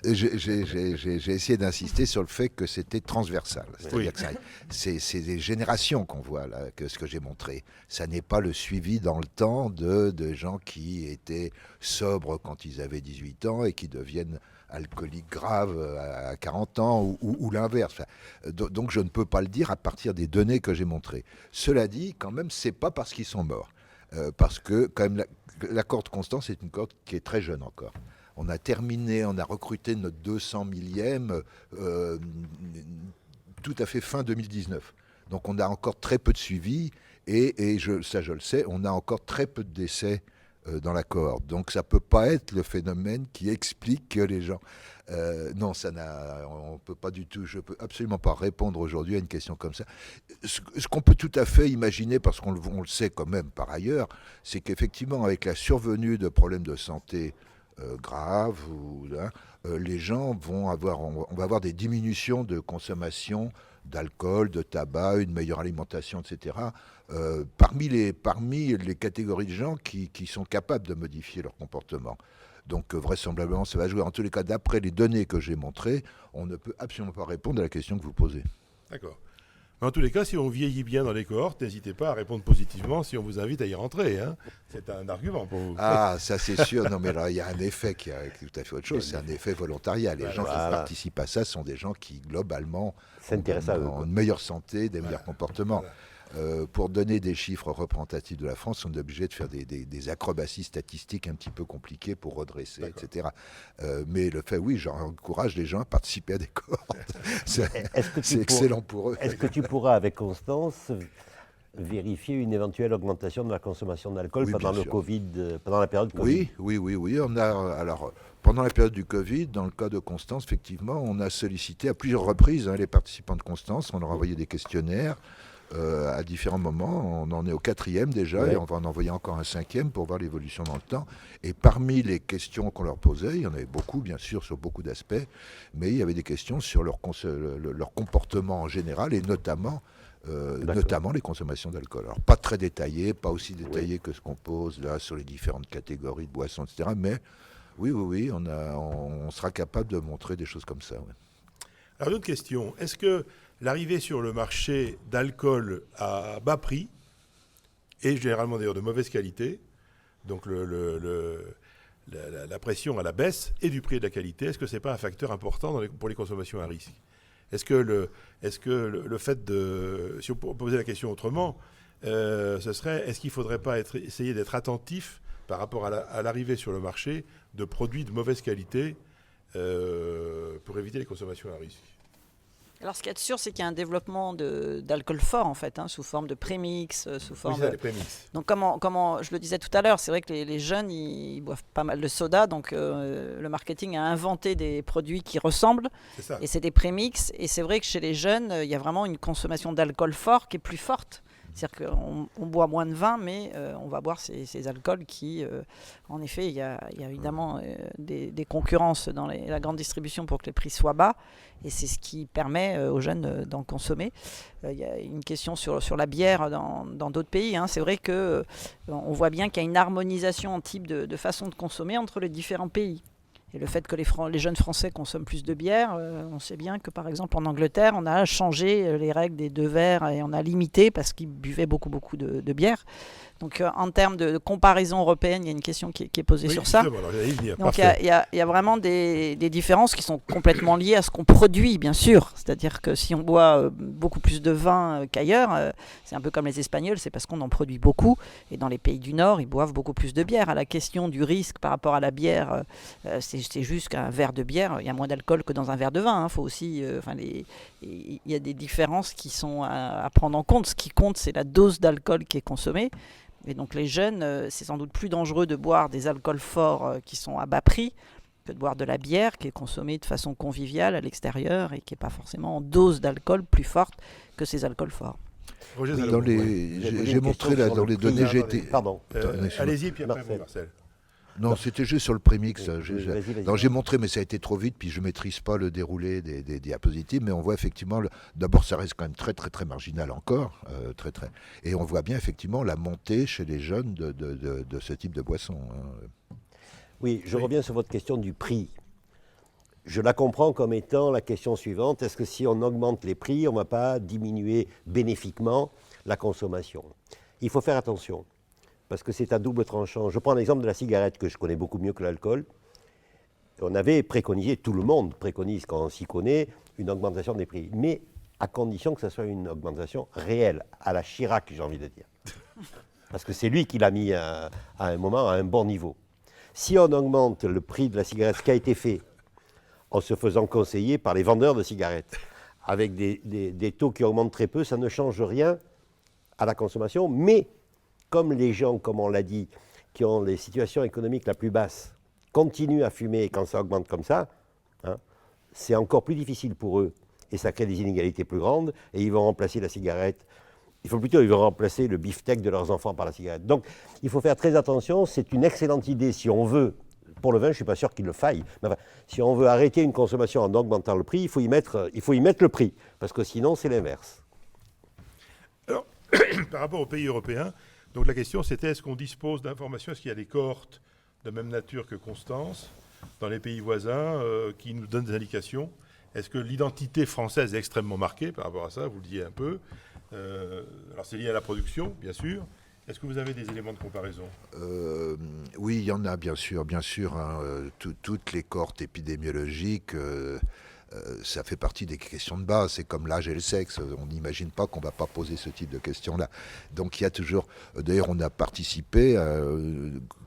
J'ai essayé d'insister sur le fait que c'était transversal. C'est-à-dire que c'est des générations qu'on voit, là, que ce que j'ai montré. Ça n'est pas le suivi dans le temps de gens qui étaient sobres quand ils avaient 18 ans et qui deviennent alcooliques graves à 40 ans ou l'inverse. Enfin, donc je ne peux pas le dire à partir des données que j'ai montrées. Cela dit, quand même, c'est pas parce qu'ils sont morts. Parce que quand même la cohorte Constance est une cohorte qui est très jeune encore. On a recruté notre 200 millième tout à fait fin 2019. Donc on a encore très peu de suivi et je le sais, on a encore très peu de décès dans la cohorte. Donc ça ne peut pas être le phénomène qui explique que les gens... non, on peut pas du tout, je ne peux absolument pas répondre aujourd'hui à une question comme ça. Ce qu'on peut tout à fait imaginer, parce qu'on le sait quand même par ailleurs, c'est qu'effectivement avec la survenue de problèmes de santé graves, les gens on va avoir des diminutions de consommation d'alcool, de tabac, une meilleure alimentation, etc. Parmi les catégories de gens qui sont capables de modifier leur comportement. Donc vraisemblablement, ça va jouer. En tous les cas, d'après les données que j'ai montrées, on ne peut absolument pas répondre à la question que vous posez. D'accord. Mais en tous les cas, si on vieillit bien dans les cohortes, n'hésitez pas à répondre positivement si on vous invite à y rentrer. Hein. C'est un argument pour vous. Ah, ça c'est sûr. Non, mais là, il y a un effet qui est tout à fait autre chose. C'est un effet volontariat. Les gens qui participent à ça sont des gens qui, globalement, ont une meilleure santé, des meilleurs comportements. Pour donner des chiffres représentatifs de la France, on est obligé de faire des acrobaties statistiques un petit peu compliquées pour redresser, etc. Mais le fait, oui, j'encourage les gens à participer à des cohortes. C'est excellent pour eux. Est-ce que tu pourras, avec Constance, vérifier une éventuelle augmentation de la consommation d'alcool pendant le Covid, pendant la période Covid? Oui. Pendant la période du Covid, dans le cas de Constance, effectivement, on a sollicité à plusieurs reprises les participants de Constance. On leur a envoyé des questionnaires. à différents moments. On en est au 4e déjà, Ouais. et on va en envoyer encore un 5e pour voir l'évolution dans le temps. Et parmi les questions qu'on leur posait, il y en avait beaucoup, bien sûr, sur beaucoup d'aspects, mais il y avait des questions sur leur comportement en général, et notamment les consommations d'alcool. Alors pas très détaillées, pas aussi détaillées que ce qu'on pose là sur les différentes catégories de boissons, etc. Mais oui, on sera capable de montrer des choses comme ça. Ouais. Alors, une autre question. Est-ce que l'arrivée sur le marché d'alcool à bas prix, et généralement d'ailleurs de mauvaise qualité, donc la pression à la baisse et du prix et de la qualité, est-ce que ce n'est pas un facteur important pour les consommations à risque ? Est-ce que le fait de... Si on posait la question autrement, ce serait, est-ce qu'il ne faudrait pas essayer d'être attentif par rapport à l'arrivée sur le marché de produits de mauvaise qualité pour éviter les consommations à risque ? Alors, ce qu'il y a de sûr, c'est qu'il y a un développement d'alcool fort, en fait, sous forme de prémix, sous forme... Oui, ça, les prémix. Donc, comment je le disais tout à l'heure, c'est vrai que les jeunes, ils boivent pas mal de soda, donc le marketing a inventé des produits qui ressemblent, C'est ça. et c'est des prémix, et c'est vrai que chez les jeunes, il y a vraiment une consommation d'alcool fort qui est plus forte. C'est-à-dire qu'on boit moins de vin, mais on va boire ces alcools qui, en effet, il y a évidemment des concurrences dans la grande distribution pour que les prix soient bas, et c'est ce qui permet aux jeunes d'en consommer. Il y a une question sur la bière dans d'autres pays. C'est vrai qu'on voit bien qu'il y a une harmonisation en type de façon de consommer entre les différents pays. Et le fait que les jeunes Français consomment plus de bière, on sait bien que par exemple en Angleterre, on a changé les règles des 2 verres et on a limité parce qu'ils buvaient beaucoup de bière. Donc en termes de comparaison européenne, il y a une question qui est posée sur ça. Alors, j'allais y venir. Donc il y a vraiment des différences qui sont complètement liées à ce qu'on produit, bien sûr. C'est-à-dire que si on boit beaucoup plus de vin qu'ailleurs, c'est un peu comme les Espagnols, c'est parce qu'on en produit beaucoup. Et dans les pays du Nord, ils boivent beaucoup plus de bière. À la question du risque par rapport à la bière, c'est juste qu'un verre de bière, il y a moins d'alcool que dans un verre de vin. Faut aussi, il y a des différences qui sont à prendre en compte. Ce qui compte, c'est la dose d'alcool qui est consommée. Et donc les jeunes, c'est sans doute plus dangereux de boire des alcools forts qui sont à bas prix que de boire de la bière qui est consommée de façon conviviale à l'extérieur et qui n'est pas forcément en dose d'alcool plus forte que ces alcools forts. Roger Oui, Salomon, j'ai montré là, dans les données, j'ai été... Pardon. allez-y, puis après, Marcel. Marcel. Non, c'était juste sur le prémix. Vas-y. Non, j'ai montré, mais ça a été trop vite, puis je ne maîtrise pas le déroulé des diapositives, mais on voit effectivement, d'abord ça reste quand même très très très marginal encore, très très, et on voit bien effectivement la montée chez les jeunes de ce type de boisson. Oui, je reviens sur votre question du prix. Je la comprends comme étant la question suivante, est-ce que si on augmente les prix, on ne va pas diminuer bénéfiquement la consommation ? Il faut faire attention. Parce que c'est à double tranchant. Je prends l'exemple de la cigarette, que je connais beaucoup mieux que l'alcool. On avait préconisé, tout le monde préconise quand on s'y connaît, une augmentation des prix. Mais à condition que ce soit une augmentation réelle, à la Chirac, j'ai envie de dire. Parce que c'est lui qui l'a mis à un moment à un bon niveau. Si on augmente le prix de la cigarette, ce qui a été fait, en se faisant conseiller par les vendeurs de cigarettes, avec des taux qui augmentent très peu, ça ne change rien à la consommation, mais comme les gens, comme on l'a dit, qui ont les situations économiques la plus basse, continuent à fumer quand ça augmente comme ça, c'est encore plus difficile pour eux. Et ça crée des inégalités plus grandes. Et ils vont remplacer la cigarette. Ils vont remplacer le beefsteak de leurs enfants par la cigarette. Donc, il faut faire très attention. C'est une excellente idée si on veut. Pour le vin, je ne suis pas sûr qu'il le faille. Mais enfin, si on veut arrêter une consommation en augmentant le prix, il faut y mettre le prix. Parce que sinon, c'est l'inverse. Alors, par rapport aux pays européens, donc la question c'était est-ce qu'on dispose d'informations, est-ce qu'il y a des cohortes de même nature que Constance dans les pays voisins qui nous donnent des indications ? Est-ce que l'identité française est extrêmement marquée par rapport à ça ? Vous le disiez un peu. Alors c'est lié à la production, bien sûr. Est-ce que vous avez des éléments de comparaison ? Oui, il y en a bien sûr. Toutes les cohortes épidémiologiques, ça fait partie des questions de base. C'est comme l'âge et le sexe. On n'imagine pas qu'on ne va pas poser ce type de questions-là. Donc il y a toujours... D'ailleurs, on a participé,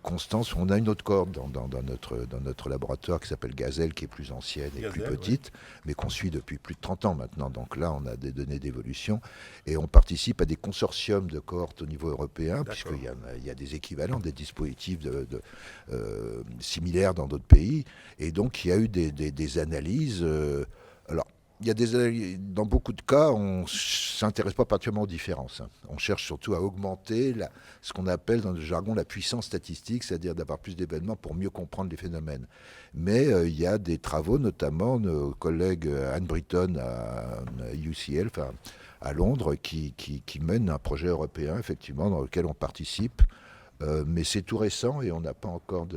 Constance, on a une autre cohorte dans notre laboratoire qui s'appelle Gazelle, qui est plus ancienne et plus petite, mais qu'on suit depuis plus de 30 ans maintenant. Donc là, on a des données d'évolution. Et on participe à des consortiums de cohortes au niveau européen, puisqu'il y a des équivalents, des dispositifs similaires dans d'autres pays. Et donc, il y a eu des analyses... alors, dans beaucoup de cas, on ne s'intéresse pas particulièrement aux différences. On cherche surtout à augmenter ce qu'on appelle dans le jargon la puissance statistique, c'est-à-dire d'avoir plus d'événements pour mieux comprendre les phénomènes. Mais il y a des travaux, notamment nos collègues Anne Britton à UCL, à Londres, qui mènent un projet européen, effectivement, dans lequel on participe. Mais c'est tout récent et on n'a pas encore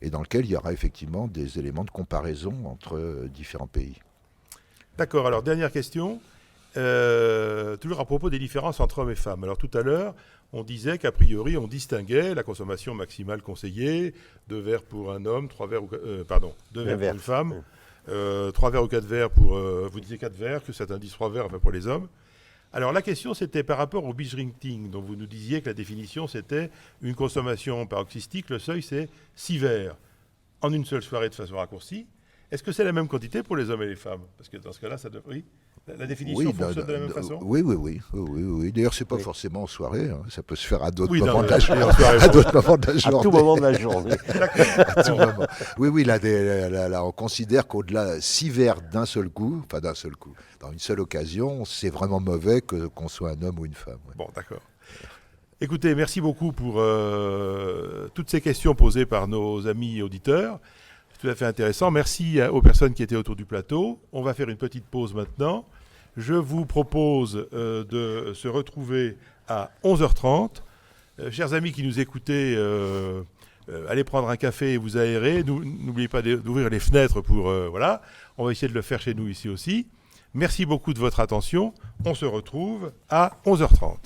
et dans lequel il y aura effectivement des éléments de comparaison entre différents pays. D'accord, alors dernière question, toujours à propos des différences entre hommes et femmes. Alors tout à l'heure, on disait qu'a priori, on distinguait la consommation maximale conseillée, 2 verres pour un homme, 2 verres pour une femme, 3 verres ou 4 verres pour, vous disiez 4 verres, que certains disent 3 verres pour les hommes. Alors la question c'était par rapport au binge drinking, dont vous nous disiez que la définition c'était une consommation paroxystique, le seuil c'est 6 verres en une seule soirée de façon raccourcie. Est-ce que c'est la même quantité pour les hommes et les femmes? Parce que dans ce cas-là, oui, la définition fonctionne de la même façon. Oui. D'ailleurs, c'est pas forcément en soirée. Ça peut se faire à d'autres moments de la journée. À tout moment de la journée. À tout moment. Oui, là, on considère qu'au-delà 6 verres d'un seul coup, dans une seule occasion, c'est vraiment mauvais qu'on soit un homme ou une femme. Ouais. Bon, d'accord. Écoutez, merci beaucoup pour toutes ces questions posées par nos amis auditeurs. Tout à fait intéressant. Merci aux personnes qui étaient autour du plateau. On va faire une petite pause maintenant. Je vous propose de se retrouver à 11h30. Chers amis qui nous écoutez, allez prendre un café et vous aérer. N'oubliez pas d'ouvrir les fenêtres pour... voilà. On va essayer de le faire chez nous ici aussi. Merci beaucoup de votre attention. On se retrouve à 11h30.